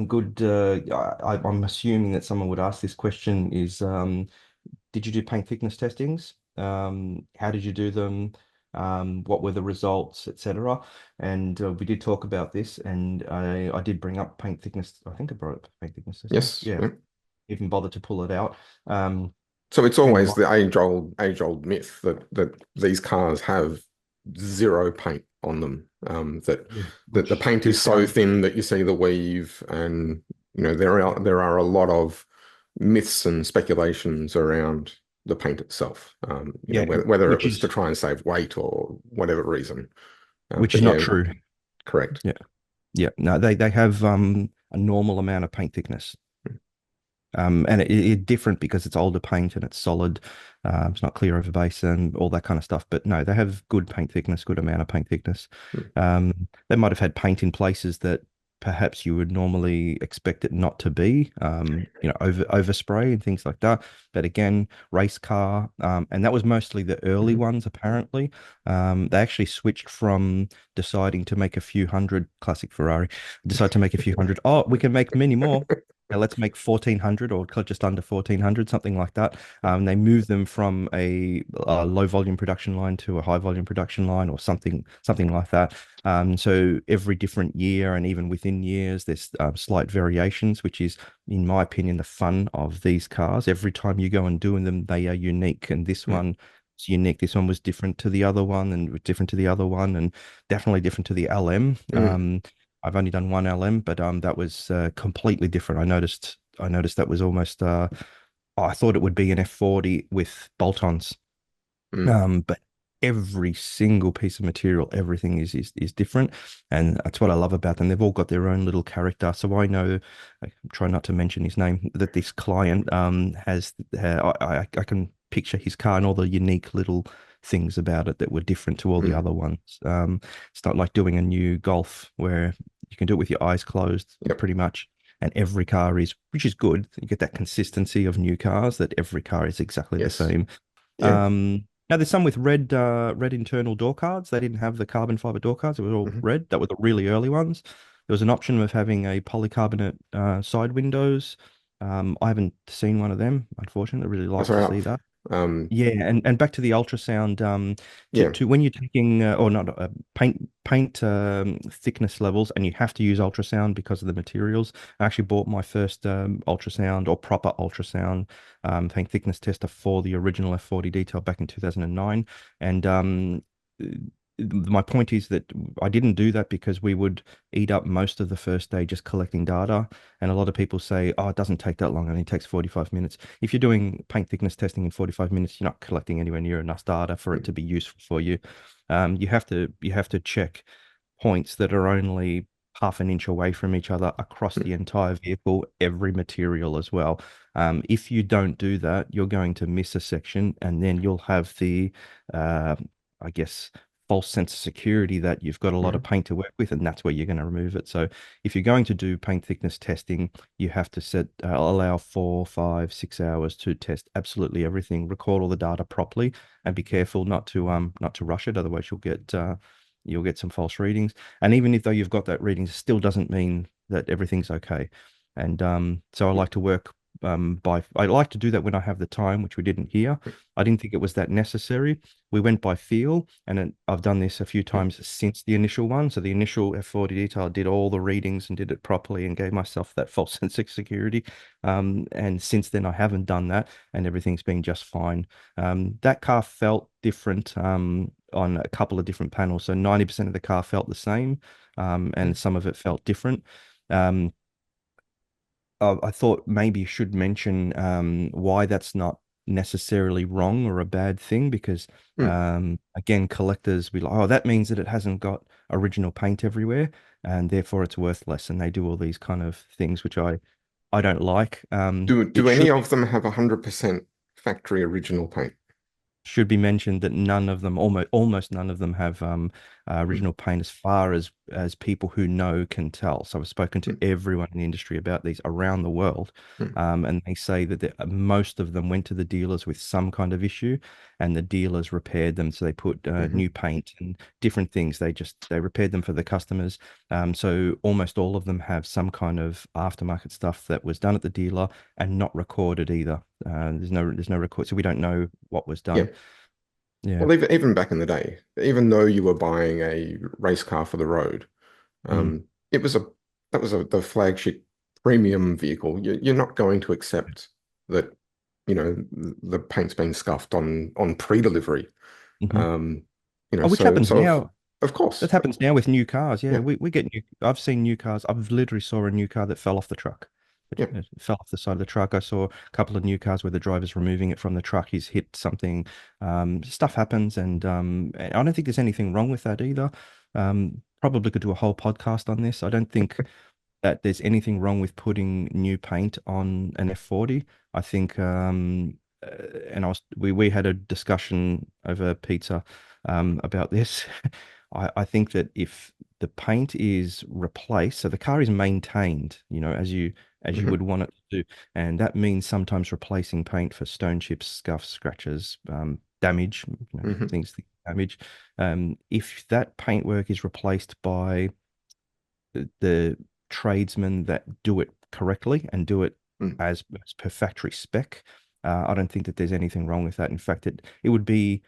Speaker 1: good. I'm assuming that someone would ask this question is, did you do paint thickness testings? How did you do them? What were the results, etc. And we did talk about this, and I did bring up paint thickness. I think I brought up paint thickness testing.
Speaker 2: Yes.
Speaker 1: Yeah,
Speaker 2: Yeah.
Speaker 1: even bothered to pull it out. Um,
Speaker 2: So it's
Speaker 1: and
Speaker 2: always the age-old myth that these cars have zero paint on them.
Speaker 1: yeah,
Speaker 2: That the
Speaker 1: which
Speaker 2: paint is
Speaker 1: deep
Speaker 2: so
Speaker 1: down,
Speaker 2: thin that you see the weave, and there are a lot of myths and speculations around the paint itself.
Speaker 1: yeah,
Speaker 2: Whether it was to try and save weight or whatever reason.
Speaker 1: which
Speaker 2: But
Speaker 1: is not
Speaker 2: yeah,
Speaker 1: true.
Speaker 2: correct.
Speaker 1: Yeah, yeah. No, they have a normal amount of paint thickness. And it different because it's older paint and it's solid. It's not clear over base and all that kind of stuff. But no, they have good paint thickness, good amount of paint thickness.
Speaker 2: Mm,
Speaker 1: They might have had paint in places that perhaps you would normally expect it not to be. Overspray and things like that. But again, race car, and that was mostly the early
Speaker 2: mhm.
Speaker 1: ones. Apparently, they actually switched from deciding to make a few hundred classic Ferrari, decided to make a few hundred. Oh, we can make many more. Now let's make 1400 or just under 1400, something like that. They move them from a low volume production line to a high volume production line or something like that. So every different year and even within years, there's slight variations, which is, in my opinion, the fun of these cars. Every time you go and doing them, they are unique. And this
Speaker 2: Mm,
Speaker 1: one is unique. This one was different to the other one and different to the other one and definitely different to the LM.
Speaker 2: mm,
Speaker 1: I've only done one LM, but that was completely different. I noticed that was almost I thought it would be an F40 with bolt-ons.
Speaker 2: mm.
Speaker 1: But every single piece of material, everything is different, and that's what I love about them. They've all got their own little character. So I know, I try not to mention his name, that this client has. I can picture his car and all the unique little things about it that were different to all the
Speaker 2: Mm.
Speaker 1: other ones. It's not like doing a new Golf where you can do it with your eyes closed,
Speaker 2: Yep.
Speaker 1: pretty much. And every car is, which is good. You get that consistency of new cars that every car is exactly the
Speaker 2: Yes.
Speaker 1: same.
Speaker 2: Yeah.
Speaker 1: Now there's some with red internal door cards. They didn't have the carbon fiber door cards. It was all
Speaker 2: Mhm.
Speaker 1: red. That were the really early ones. There was an option of having a polycarbonate side windows. I haven't seen one of them, unfortunately. I'd really like
Speaker 2: That's
Speaker 1: to
Speaker 2: all
Speaker 1: see
Speaker 2: right.
Speaker 1: that.
Speaker 2: Um,
Speaker 1: Yeah, and back to the ultrasound. To
Speaker 2: yeah.
Speaker 1: to when you're taking or not paint thickness levels, and you have to use ultrasound because of the materials. I actually bought my first ultrasound or proper ultrasound paint thickness tester for the original F40 detail back in 2009. And my point is that I didn't do that because we would eat up most of the first day just collecting data. And a lot of people say, oh, it doesn't take that long, it only takes 45 minutes. If you're doing paint thickness testing in 45 minutes, you're not collecting anywhere near enough data for it
Speaker 2: Mm,
Speaker 1: to be useful for you. You have to check points that are only half an inch away from each other across
Speaker 2: mm.
Speaker 1: the entire vehicle, every material as well. If you don't do that, you're going to miss a section, and then you'll have the, uh, I guess, false sense of security that you've got a lot of
Speaker 2: Mhm.
Speaker 1: paint to work with, and that's where you're going to remove it. So if you're going to do paint thickness testing, you have to allow 4, 5, 6 hours to test absolutely everything, record all the data properly, and be careful not to rush it. Otherwise, you'll get some false readings. And even if though you've got that reading, it still doesn't mean that everything's okay. And so I like to do that when I have the time, which we didn't here. I didn't think it was that necessary. We went by feel, and I've done this a few times since the initial one. So the initial F40 detail, I did all the readings and did it properly and gave myself that false sense of security. And since then, I haven't done that, and everything's been just fine. That car felt different on a couple of different panels. So 90% of the car felt the same, and some of it felt different. Um, I thought maybe you should mention why that's not necessarily wrong or a bad thing because
Speaker 2: Mm.
Speaker 1: again, collectors be like, oh, that means that it hasn't got original paint everywhere and therefore it's worth less. And they do all these kind of things which I don't like.
Speaker 2: Do
Speaker 1: It
Speaker 2: any
Speaker 1: should
Speaker 2: of them have 100% factory original paint?
Speaker 1: be mentioned that none of them, almost none of them have
Speaker 2: mm,
Speaker 1: original paint as far as people who know can tell. So I've spoken to
Speaker 2: mm,
Speaker 1: everyone in the industry about these around the world,
Speaker 2: mm,
Speaker 1: and they say that most of them went to the dealers with some kind of issue, and the dealers repaired them. So they put
Speaker 2: mhm.
Speaker 1: new paint and different things. They repaired them for the customers. So almost all of them have some kind of aftermarket stuff that was done at the dealer and not recorded either. There's no record, so we don't know what was
Speaker 2: Yeah.
Speaker 1: done. Yeah.
Speaker 2: Well, even back in the day, even though you were buying a race car for the road,
Speaker 1: Mm.
Speaker 2: it was a that was the flagship premium vehicle. You're not going to accept that, the paint's been scuffed on pre-delivery.
Speaker 1: Hmm.
Speaker 2: Um,
Speaker 1: Oh, which
Speaker 2: so
Speaker 1: happens
Speaker 2: so
Speaker 1: now.
Speaker 2: of
Speaker 1: That
Speaker 2: course,
Speaker 1: happens now with new cars. Yeah,
Speaker 2: yeah,
Speaker 1: we get new. I've seen new cars. I've literally saw a new car that fell off the truck.
Speaker 2: yeah,
Speaker 1: It fell off the side of the truck. I saw a couple of new cars where the driver's removing it from the truck. He's hit something. Stuff happens, and I don't think there's anything wrong with that either. Probably could do a whole podcast on this. I don't think that there's anything wrong with putting new paint on an F40. I think, and we had a discussion over pizza about this. I think that if the paint is replaced, so the car is maintained, as you
Speaker 2: hmm
Speaker 1: would want it to do, and that means sometimes replacing paint for stone chips, scuffs, scratches, damage,
Speaker 2: hmm
Speaker 1: things damage. If that paintwork is replaced by the tradesmen that do it correctly and do it
Speaker 2: mm,
Speaker 1: as per factory spec. I don't think that there's anything wrong with that. In fact, it would be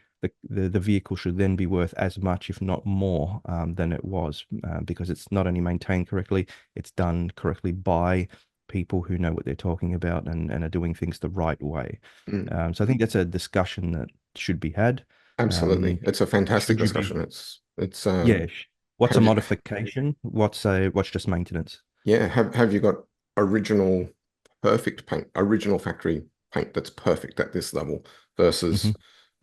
Speaker 1: the vehicle should then be worth as much, if not more, than it was, because it's not only maintained correctly, it's done correctly by people who know what they're talking about and are doing things the right way.
Speaker 2: mm.
Speaker 1: So I think that's a discussion that should be had.
Speaker 2: Absolutely.
Speaker 1: Um,
Speaker 2: It's a fantastic
Speaker 1: should you be
Speaker 2: discussion. It's
Speaker 1: yeah. What's a
Speaker 2: have you
Speaker 1: modification? What's just maintenance?
Speaker 2: yeah, have you got original perfect paint, original factory paint that's perfect at this level versus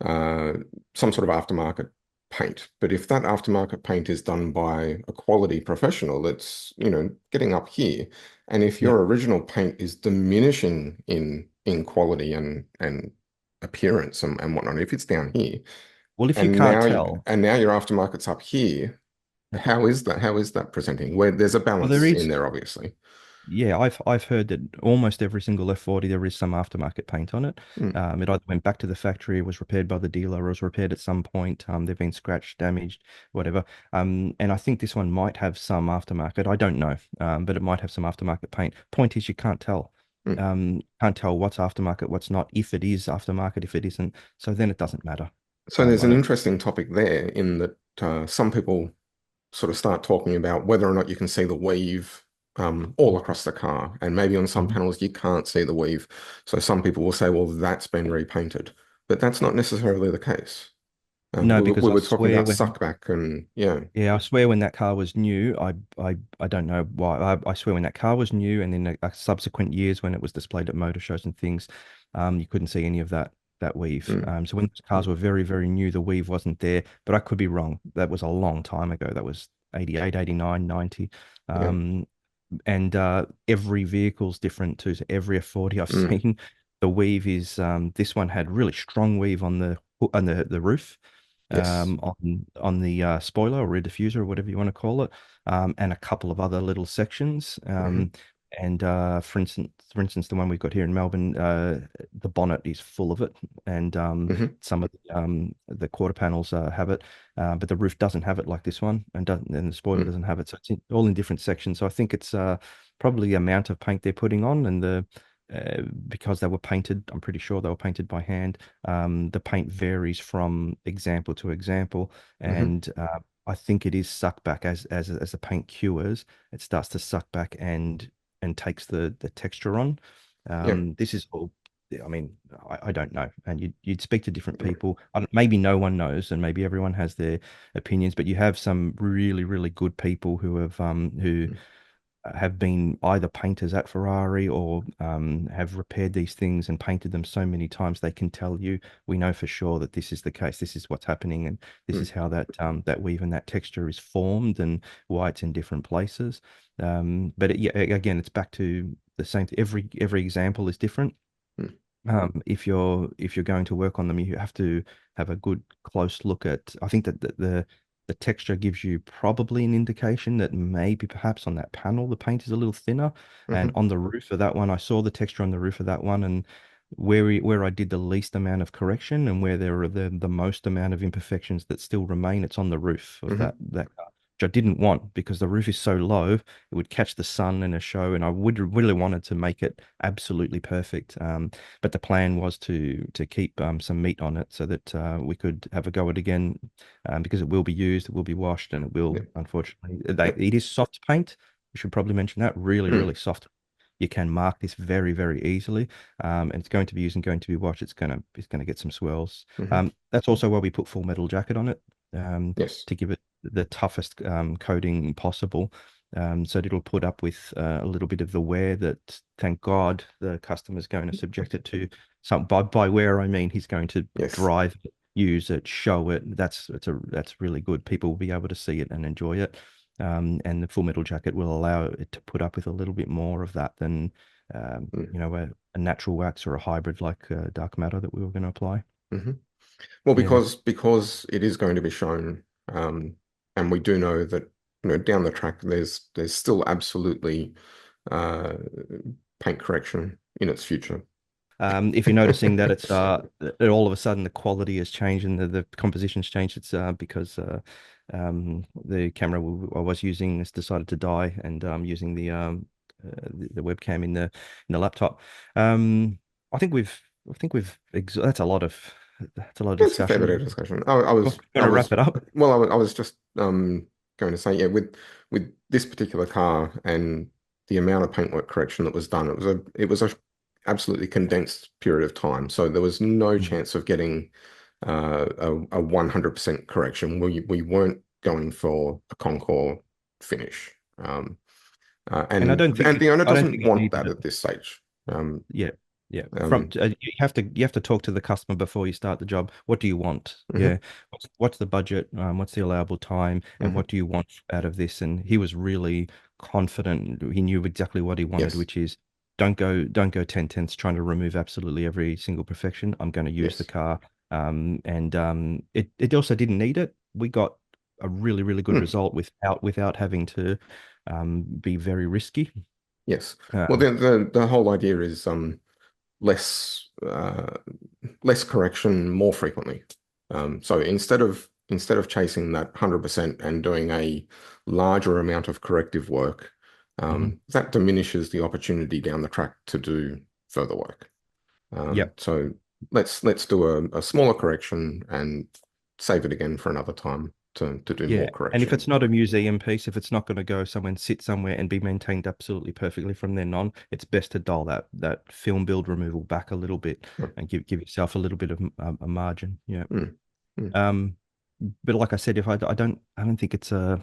Speaker 1: Hmm.
Speaker 2: uh, some sort of aftermarket paint? But if that aftermarket paint is done by a quality professional that's, getting up here, and if
Speaker 1: Yep.
Speaker 2: your original paint is diminishing in quality and appearance and whatnot, if it's down here,
Speaker 1: Well, if you
Speaker 2: and
Speaker 1: can't
Speaker 2: now
Speaker 1: tell,
Speaker 2: and now your aftermarket's up here, how is that? How is that presenting? Where there's a
Speaker 1: well, there
Speaker 2: balance in
Speaker 1: is.
Speaker 2: there, obviously.
Speaker 1: Yeah, I've heard that almost every single F40 there is some aftermarket paint on it.
Speaker 2: Mm,
Speaker 1: It either went back to the factory, was repaired by the dealer, or was repaired at some point. They've been scratched, damaged, whatever. And I think this one might have some aftermarket. I don't know, but it might have some aftermarket paint. Point is, you can't tell.
Speaker 2: mm.
Speaker 1: Can't tell what's aftermarket, what's not. If it is aftermarket, if it isn't, so then it doesn't matter.
Speaker 2: So there's
Speaker 1: I
Speaker 2: an
Speaker 1: don't.
Speaker 2: interesting topic there in that some people sort of start talking about whether or not you can see the weave all across the car, and maybe on some
Speaker 1: Mhm.
Speaker 2: panels you can't see the weave. So some people will say, well, that's been repainted, but that's not necessarily the case.
Speaker 1: No,
Speaker 2: We
Speaker 1: because I
Speaker 2: were talking
Speaker 1: swear
Speaker 2: about
Speaker 1: when
Speaker 2: suckback and yeah.
Speaker 1: Yeah, I swear when that car was new, I don't know why. I swear when that car was new, and then subsequent years when it was displayed at motor shows and things, you couldn't see any of that weave.
Speaker 2: Mm,
Speaker 1: So when those cars
Speaker 2: mm,
Speaker 1: were very, very new, the weave wasn't there. But I could be wrong. That was a long time ago. That was 88, 89, 90.
Speaker 2: yeah.
Speaker 1: Um, and every vehicle's different too. So every F40 I've
Speaker 2: Mm,
Speaker 1: seen, the weave is this one had really strong weave on the roof,
Speaker 2: yes.
Speaker 1: on the spoiler or rear diffuser or whatever you want to call it, and a couple of other little sections.
Speaker 2: hmm
Speaker 1: And for instance, the one we've got here in Melbourne, the bonnet is full of it, and
Speaker 2: hmm
Speaker 1: some of the quarter panels have it, but the roof doesn't have it like this one, and the spoiler
Speaker 2: mm,
Speaker 1: doesn't have it. So it's all in different sections. So I think it's probably the amount of paint they're putting on, and because they were painted, I'm pretty sure they were painted by hand. The paint varies from example to example,
Speaker 2: hmm
Speaker 1: and I think it is sucked back as the paint cures. It starts to suck back and takes the texture on.
Speaker 2: Yeah.
Speaker 1: This is all. I mean, I don't know, and you'd speak to different
Speaker 2: Yeah.
Speaker 1: people. Maybe no one knows, and maybe everyone has their opinions. But you have some really, really good people who
Speaker 2: Mm,
Speaker 1: have been either painters at Ferrari or have repaired these things and painted them so many times they can tell you, we know for sure that this is the case. This is what's happening, and this
Speaker 2: mm,
Speaker 1: is how that weave and that texture is formed, and why it's in different places. But yeah, again, it's back to the same. Every example is different.
Speaker 2: mm.
Speaker 1: If you're going to work on them, you have to have a good close look at. I think that the The texture gives you probably an indication that maybe perhaps on that panel the paint is a little thinner. And
Speaker 2: Hmm.
Speaker 1: on the roof of that one, I saw the texture on the roof of that one, and where I did the least amount of correction and where there are the most amount of imperfections that still remain, it's on the roof of
Speaker 2: Hmm.
Speaker 1: that car, which I didn't want because the roof is so low, it would catch the sun in a show, and I would really wanted to make it absolutely perfect. But the plan was to keep some meat on it so that we could have a go at it again, because it will be used, it will be washed, and it will,
Speaker 2: Yeah.
Speaker 1: unfortunately,
Speaker 2: Yeah.
Speaker 1: it is soft paint. We should probably mention that. Really,
Speaker 2: Mm.
Speaker 1: really soft. You can mark this very, very easily, and it's going to be used and going to be washed. It's gonna get some swirls.
Speaker 2: Hmm.
Speaker 1: That's also why we put full metal jacket on it,
Speaker 2: Yes.
Speaker 1: to give it the toughest coating possible. So that it'll put up with a little bit of the wear that, thank God, the customer's going to subject it to. Some by wear, I mean he's going to
Speaker 2: Yes.
Speaker 1: drive it, use it, show it. That's really good. People will be able to see it and enjoy it. And the full metal jacket will allow it to put up with a little bit more of that than
Speaker 2: Mm.
Speaker 1: a natural wax or a hybrid like dark matter that we were going to apply.
Speaker 2: Hmm. Well,
Speaker 1: Yeah.
Speaker 2: because it is going to be shown, and we do know that down the track there's still absolutely uh, paint correction in its future.
Speaker 1: If you're noticing that it's that all of a sudden the quality has changed and the composition's changed, it's because the camera I was using has decided to die, and using the webcam in the laptop. Um, I think that's a lot of
Speaker 2: It's a fair bit of
Speaker 1: discussion.
Speaker 2: discussion.
Speaker 1: Want to wrap it up?
Speaker 2: Well, I was just going to say, yeah, with this particular car and the amount of paintwork correction that was done, it was a absolutely condensed period of time. So there was no
Speaker 1: Mm.
Speaker 2: chance of getting a 100% correction. We weren't going for a Concours finish.
Speaker 1: And
Speaker 2: And the owner
Speaker 1: I don't
Speaker 2: doesn't
Speaker 1: think it
Speaker 2: want
Speaker 1: needed
Speaker 2: that
Speaker 1: it.
Speaker 2: at this stage.
Speaker 1: Yeah, yeah.
Speaker 2: Um,
Speaker 1: You have to talk to the customer before you start the job. What do you want?
Speaker 2: mhm,
Speaker 1: Yeah. What's the budget? What's the allowable time? And
Speaker 2: mhm.
Speaker 1: what do you want out of this? And he was really confident. He knew exactly what he wanted,
Speaker 2: Yes,
Speaker 1: which is don't go 10 tenths trying to remove absolutely every single perfection. I'm going to use the
Speaker 2: yes.
Speaker 1: car. And it also didn't need it. We got a really, really good
Speaker 2: Hmm.
Speaker 1: result without having to be very risky.
Speaker 2: Yes. Well,
Speaker 1: Um,
Speaker 2: the whole idea is less less correction more frequently. So instead of chasing that 100% and doing a larger amount of corrective work,
Speaker 1: mhm.
Speaker 2: that diminishes the opportunity down the track to do further work.
Speaker 1: Yep.
Speaker 2: So let's do a smaller correction and save it again for another time to do
Speaker 1: Yeah,
Speaker 2: more
Speaker 1: and if
Speaker 2: correction.
Speaker 1: it's not a museum piece, if it's not going to go somewhere and sit somewhere and be maintained absolutely perfectly from then on, it's best to dial that film build removal back a little bit and give yourself a little bit of a margin. Yeah.
Speaker 2: Mm, mm,
Speaker 1: Um, but like I said, if I don't think it's a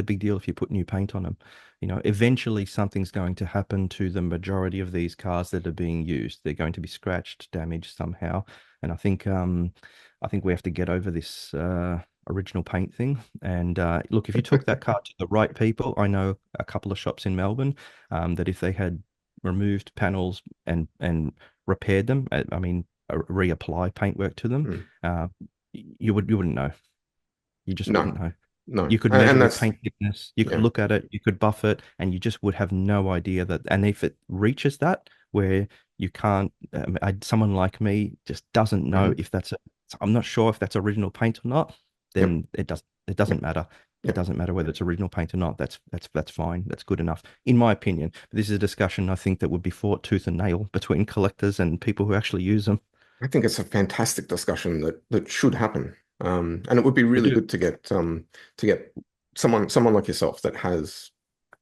Speaker 1: big deal if you put new paint on them. Eventually something's going to happen to the majority of these cars that are being used. They're going to be scratched, damaged somehow, and I think we have to get over this original paint thing. And look, if you took that car to the right people, I know a couple of shops in Melbourne that if they had removed panels and repaired them, I mean, reapply paintwork to them,
Speaker 2: mm.
Speaker 1: uh, you wouldn't know. You just
Speaker 2: No,
Speaker 1: wouldn't know.
Speaker 2: no,
Speaker 1: You could
Speaker 2: and
Speaker 1: measure its
Speaker 2: that's
Speaker 1: paint thickness, you could
Speaker 2: yeah.
Speaker 1: look at it, you could buff it, and you just would have no idea that. And if it reaches that where you can't, someone like me just doesn't know
Speaker 2: Hmm.
Speaker 1: if I'm not sure if that's original paint or not,
Speaker 2: Yep,
Speaker 1: then it doesn't
Speaker 2: yep,
Speaker 1: matter. It
Speaker 2: yep.
Speaker 1: doesn't matter whether it's original paint or not. That's fine. That's good enough, in my opinion. But this is a discussion I think that would be fought tooth and nail between collectors and people who actually use them.
Speaker 2: I think it's a fantastic discussion that should happen. And it would be
Speaker 1: We
Speaker 2: really
Speaker 1: do.
Speaker 2: good to get someone like yourself that has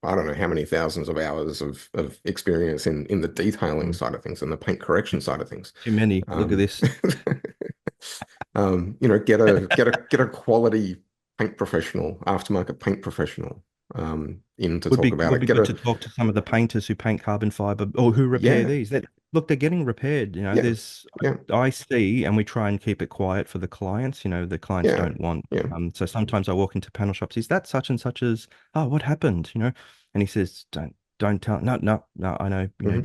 Speaker 2: I don't know how many thousands of hours of experience in the detailing
Speaker 1: Mm.
Speaker 2: side of things and the paint correction side of things.
Speaker 1: Too many. Look at
Speaker 2: Um,
Speaker 1: this.
Speaker 2: get a quality paint professional, aftermarket paint professional, in to
Speaker 1: Would
Speaker 2: talk
Speaker 1: be
Speaker 2: about
Speaker 1: would
Speaker 2: it.
Speaker 1: be
Speaker 2: Get
Speaker 1: good
Speaker 2: a
Speaker 1: to talk to some of the painters who paint carbon fiber or who repair
Speaker 2: Yeah,
Speaker 1: these. Look, they're getting repaired.
Speaker 2: yeah, yeah,
Speaker 1: I see, and we try and keep it quiet for the clients. The clients
Speaker 2: yeah,
Speaker 1: don't want.
Speaker 2: yeah.
Speaker 1: So sometimes I walk into panel shops. Is that such and such as? Oh, what happened? And he says, don't tell. No, no, no. I know.
Speaker 2: Hmm.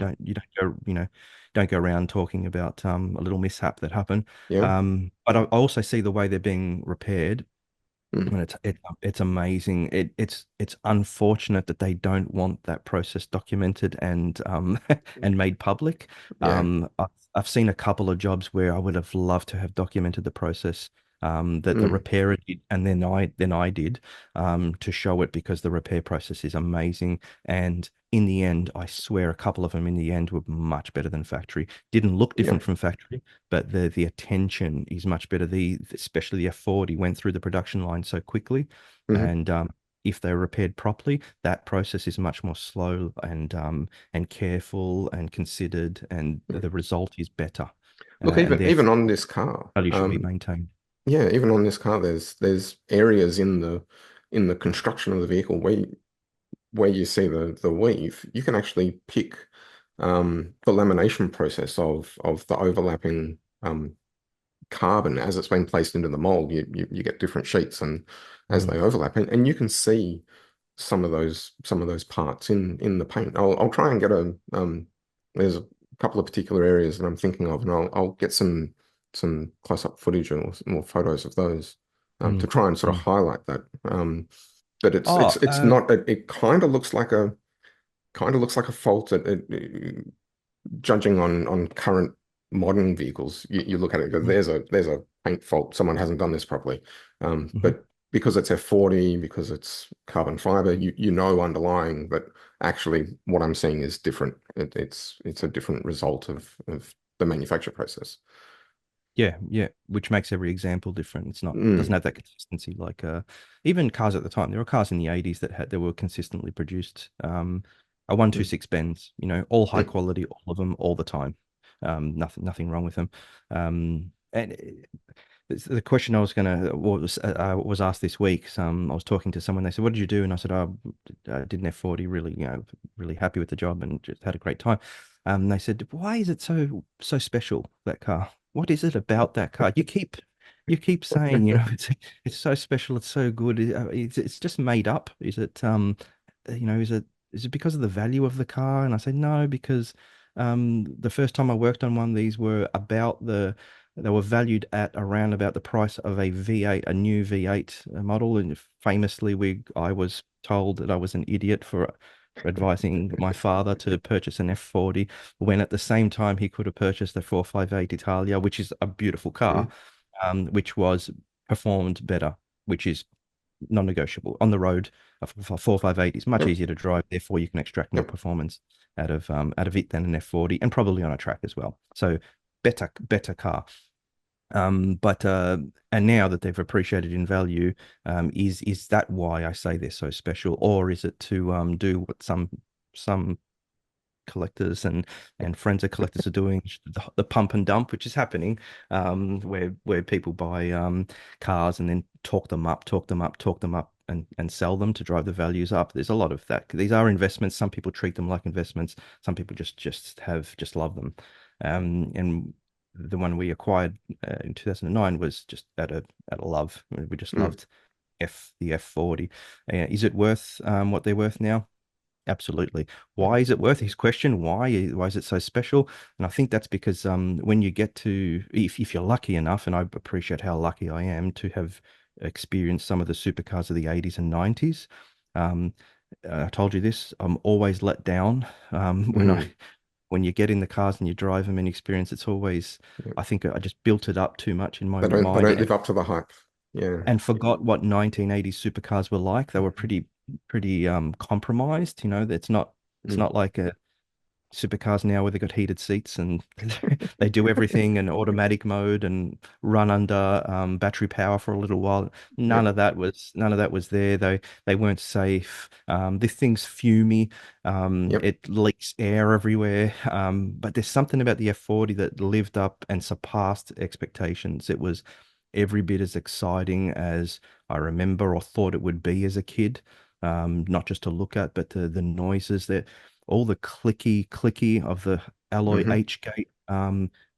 Speaker 1: Don't go around talking about a little mishap that happened.
Speaker 2: Yeah.
Speaker 1: But I also see the way they're being repaired. And it's amazing. It's unfortunate that they don't want that process documented and and made public.
Speaker 2: Yeah.
Speaker 1: I've seen a couple of jobs where I would have loved to have documented the process that the
Speaker 2: Mm.
Speaker 1: repairer did, and then I did to show it because the repair process is amazing. And in the end, I swear a couple of them in the end were much better than factory. Didn't look
Speaker 2: Yeah.
Speaker 1: different from factory, but the attention is much better. The especially the F40 went through the production line so quickly,
Speaker 2: Hmm.
Speaker 1: and if they're repaired properly, that process is much more slow and careful and considered, and
Speaker 2: Yeah.
Speaker 1: the result is better.
Speaker 2: Look,
Speaker 1: And
Speaker 2: even on
Speaker 1: therefore,
Speaker 2: this car,
Speaker 1: value should be maintained.
Speaker 2: yeah, even on this car, there's areas in the construction of the vehicle where you see the weave, you can actually pick the lamination process of the overlapping carbon as it's been placed into the mold. You get different sheets and as
Speaker 1: Mm,
Speaker 2: they overlap, and you can see some of those parts in the paint. I'll try and get a there's a couple of particular areas that I'm thinking of, and I'll get some close-up footage or more photos of those to
Speaker 1: mm,
Speaker 2: try and sort of
Speaker 1: mm.
Speaker 2: highlight that. But
Speaker 1: Oh,
Speaker 2: it's not it kind of looks like a fault judging on current modern vehicles, you look at it and go,
Speaker 1: mm,
Speaker 2: there's a paint fault. Someone hasn't done this properly.
Speaker 1: mhm.
Speaker 2: But because it's F40, because it's carbon fiber, you know underlying that actually what I'm seeing is different. It's a different result of the manufacture process.
Speaker 1: Yeah, yeah, which makes every example different. It's not doesn't
Speaker 2: Mm,
Speaker 1: have that consistency like even cars at the time. There were cars in the 80s that were consistently produced. A
Speaker 2: mm,
Speaker 1: 126 Benz, all high
Speaker 2: mm,
Speaker 1: quality, all of them, all the time. Nothing wrong with them. And the question I was gonna was asked this week. I was talking to someone. They said, "What did you do?" And I said, "Oh, I did an F40. Really, really happy with the job and just had a great time." They said, "Why is it so special, that car? What is it about that car? You keep saying, it's so special, it's so good. It's just made up. Is it is it because of the value of the car?" And I said, "No, because the first time I worked on one, these were they were valued at around about the price of a V8, a new V8 model. And famously, I was told that I was an idiot for advising my father to purchase an F40 when at the same time he could have purchased a 458 Italia, which is a beautiful car,
Speaker 2: mm,
Speaker 1: which was performed better, which is non-negotiable on the road. A 458 is much
Speaker 2: yep,
Speaker 1: easier to drive, therefore you can extract more
Speaker 2: yep,
Speaker 1: performance out of it than an F40, and probably on a track as well. So better car. But and now that they've appreciated in value, is that why I say they're so special, or is it to do what some collectors and friends of collectors are doing, the pump and dump, which is happening, where people buy cars and then talk them up, and sell them to drive the values up. There's a lot of that. These are investments. Some people treat them like investments. Some people just love them. And the one we acquired in 2009 was just out of love. We just
Speaker 2: mm,
Speaker 1: loved the F40. Is it worth what they're worth now? Absolutely. Why is it worth his question? Why is it so special? And I think that's because when you get to if you're lucky enough, and I appreciate how lucky I am to have experienced some of the supercars of the 80s and 90s. Um, I told you this, I'm always let down
Speaker 2: mm.
Speaker 1: when you get in the cars and you drive them and experience. It's always,
Speaker 2: Yep.
Speaker 1: I think I just built it up too much in my
Speaker 2: They
Speaker 1: mind
Speaker 2: don't live up to the hype. Yeah.
Speaker 1: and forgot what 1980s supercars were like. They were pretty compromised. It's
Speaker 2: Mm,
Speaker 1: not like supercars now where they got heated seats and they do everything in automatic mode and run under battery power for a little while.
Speaker 2: yep.
Speaker 1: None of that was there. They weren't safe. This thing's fumey.
Speaker 2: Yep.
Speaker 1: It leaks air everywhere. But there's something about the F40 that lived up and surpassed expectations. It was every bit as exciting as I remember or thought it would be as a kid. Not just to look at, but the noises that all the clicky of the alloy
Speaker 2: Hmm.
Speaker 1: H gate.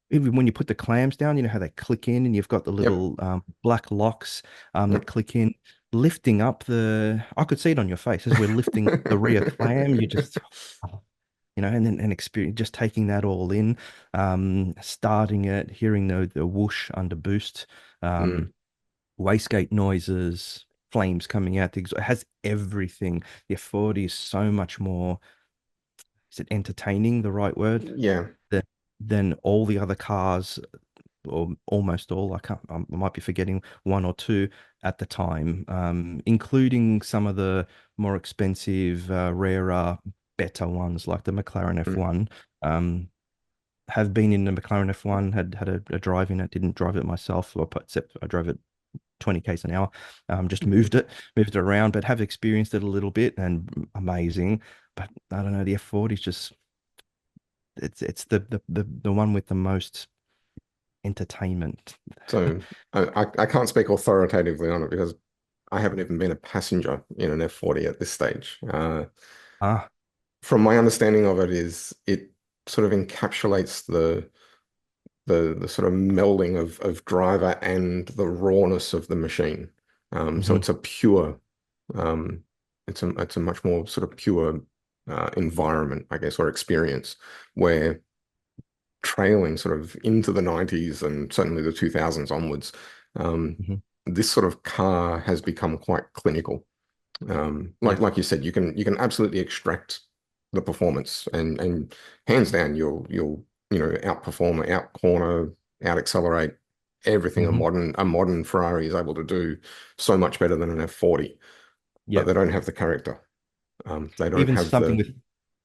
Speaker 1: Even when you put the clams down, you know how they click in, and you've got the
Speaker 2: Yep.
Speaker 1: little black locks that
Speaker 2: Yep.
Speaker 1: click in, lifting up the. I could see it on your face as we're lifting up the rear clam. You just, oh, and then and experience just taking that all in, starting it, hearing the whoosh under boost,
Speaker 2: Mm.
Speaker 1: um, wastegate noises. flames coming out. It has everything. The F40 is so much more, is it entertaining, the right word?
Speaker 2: Yeah.
Speaker 1: Than, than all the other cars, or almost all. I might be forgetting one or two at the time, including some of the more expensive, rarer, better ones like the McLaren
Speaker 2: Mm.
Speaker 1: F1. Um, have been in the McLaren F1, had a drive in it, didn't drive it myself, except I drove it 20 k's an hour. Just moved it around, but have experienced it a little bit and amazing. But I don't know, the F40 is just it's the one with the most entertainment.
Speaker 2: So I can't speak authoritatively on it because I haven't even been a passenger in an F40 at this stage.
Speaker 1: Ah,
Speaker 2: From my understanding of it is it sort of encapsulates the sort of melding of driver and the rawness of the machine. So
Speaker 1: hmm
Speaker 2: it's a pure, um, it's a much more sort of pure environment, I guess, or experience where trailing sort of into the 90s and certainly the 2000s onwards, um,
Speaker 1: hmm
Speaker 2: this sort of car has become quite clinical. Like
Speaker 1: yeah,
Speaker 2: like you said, you can absolutely extract the performance and hands down you'll outperform, out corner, out accelerate everything a
Speaker 1: hmm
Speaker 2: modern Ferrari is able to do so much better than an F40, but
Speaker 1: yeah.
Speaker 2: they don't have the character. They don't
Speaker 1: Even
Speaker 2: have
Speaker 1: something
Speaker 2: the
Speaker 1: with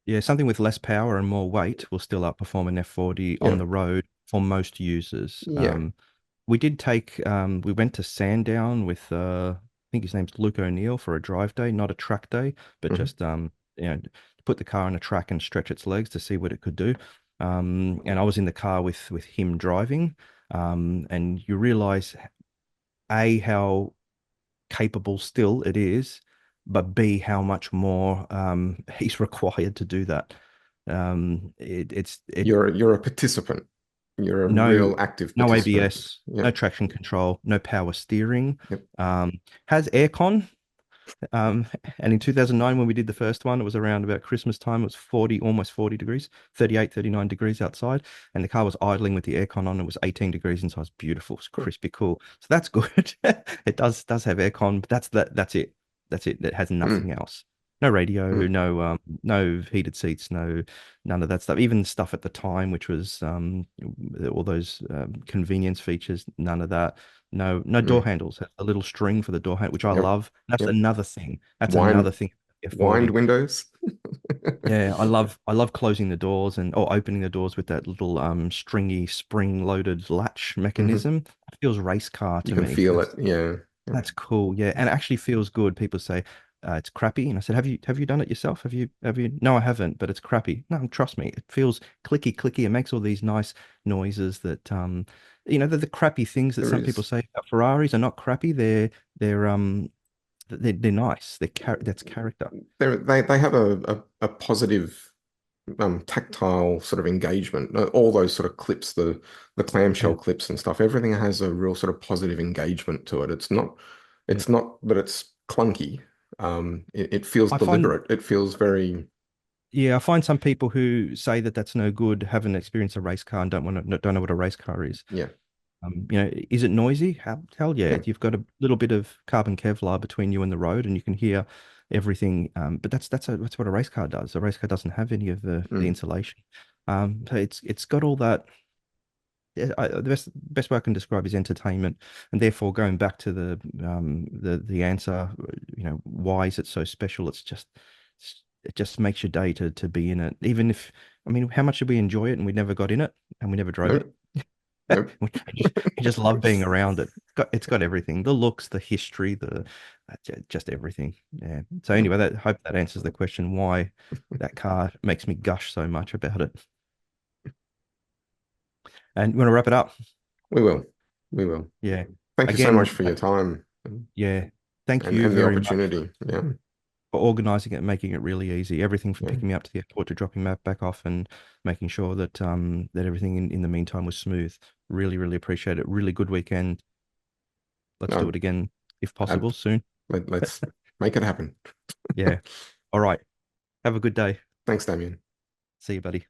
Speaker 1: Yeah, something with less power and more weight will still outperform an F40 on
Speaker 2: yeah
Speaker 1: the road for most users.
Speaker 2: yeah
Speaker 1: We went to Sandown with, I think his name's Luke O'Neill, for a drive day, not a track day, but
Speaker 2: mhm.
Speaker 1: just, to put the car on a track and stretch its legs to see what it could do. And I was in the car with him driving, and you realize, A, how capable still it is, but B, how much more he's required to do that. It
Speaker 2: You're a participant. You're a
Speaker 1: no
Speaker 2: real active
Speaker 1: no
Speaker 2: participant.
Speaker 1: ABS,
Speaker 2: Yeah.
Speaker 1: no traction control, no power steering.
Speaker 2: Yep.
Speaker 1: Um, has aircon. Um, and in 2009, when we did the first one, it was around about Christmas time. It was 40, almost 40 degrees, 38, 39 degrees outside. And the car was idling with the aircon on. It was 18 degrees inside. It was beautiful. It's
Speaker 2: Hmm.
Speaker 1: crispy cool. So that's good. It does have aircon, but that's it. That's it. It has
Speaker 2: Mm,
Speaker 1: nothing else. No radio,
Speaker 2: mm,
Speaker 1: no heated seats, none of that stuff. Even stuff at the time, which was all those convenience features, none of that. No door
Speaker 2: mm.
Speaker 1: handles. A little string for the door handle, which I
Speaker 2: Yep.
Speaker 1: love. That's
Speaker 2: Yep.
Speaker 1: another thing. That's another
Speaker 2: Wind
Speaker 1: thing.
Speaker 2: wind
Speaker 1: F40.
Speaker 2: windows.
Speaker 1: Yeah, I love closing the doors and or opening the doors with that little stringy spring-loaded latch
Speaker 2: Hmm.
Speaker 1: mechanism. It feels race car
Speaker 2: You
Speaker 1: to
Speaker 2: can
Speaker 1: me.
Speaker 2: feel it. Yeah. Yep.
Speaker 1: That's cool. Yeah, and it actually feels good. People say it's crappy, and I said, "Have you done it yourself? Have you?" No, I haven't, but it's crappy. No, trust me, it feels clicky, clicky. It makes all these nice noises that the crappy things that
Speaker 2: There
Speaker 1: some people
Speaker 2: is.
Speaker 1: say about Ferraris are not crappy. They're nice. That's character.
Speaker 2: They have a positive tactile sort of engagement. All those sort of clips, the
Speaker 1: Yeah,
Speaker 2: clamshell clips and stuff, everything has a real sort of positive engagement to it.
Speaker 1: yeah.
Speaker 2: It's not that it's clunky. It feels
Speaker 1: I find
Speaker 2: deliberate. It feels very
Speaker 1: Yeah, I find some people who say that that's no good, haven't experienced a race car and don't know what a race car is.
Speaker 2: yeah.
Speaker 1: Is it noisy? Hell yeah.
Speaker 2: Yeah.
Speaker 1: You've got a little bit of carbon Kevlar between you and the road, and you can hear everything. But that's what a race car does. A race car doesn't have any of the
Speaker 2: Mm,
Speaker 1: insulation. So it's got all that. Yeah, the best way I can describe is entertainment, and therefore going back to the answer, why is it so special? It just makes your day to be in it. Even if, I mean, how much did we enjoy it and we never got in it and we never drove it?
Speaker 2: nope. Nope.
Speaker 1: We just love being around it. It's got everything, the looks, the history, just everything. Yeah. So
Speaker 2: Mm,
Speaker 1: anyway, that hope that answers the question why that car makes me gush so much about it. And you want to wrap it up?
Speaker 2: we will. We will.
Speaker 1: Yeah.
Speaker 2: Thank you so much
Speaker 1: Again,
Speaker 2: for your time and,
Speaker 1: yeah. Thank you
Speaker 2: and the
Speaker 1: very much for,
Speaker 2: opportunity. Yeah.
Speaker 1: for organizing it and making it really easy. Everything from
Speaker 2: Yeah.
Speaker 1: picking me up to the airport to dropping me back off and making sure that everything in the meantime was smooth. Really, really appreciate it. Really good weekend. Let's do
Speaker 2: No,
Speaker 1: it again if
Speaker 2: ab-
Speaker 1: possible soon.
Speaker 2: let's make it happen.
Speaker 1: Yeah. All right. Have a good day.
Speaker 2: Thanks, Damien.
Speaker 1: See you, buddy.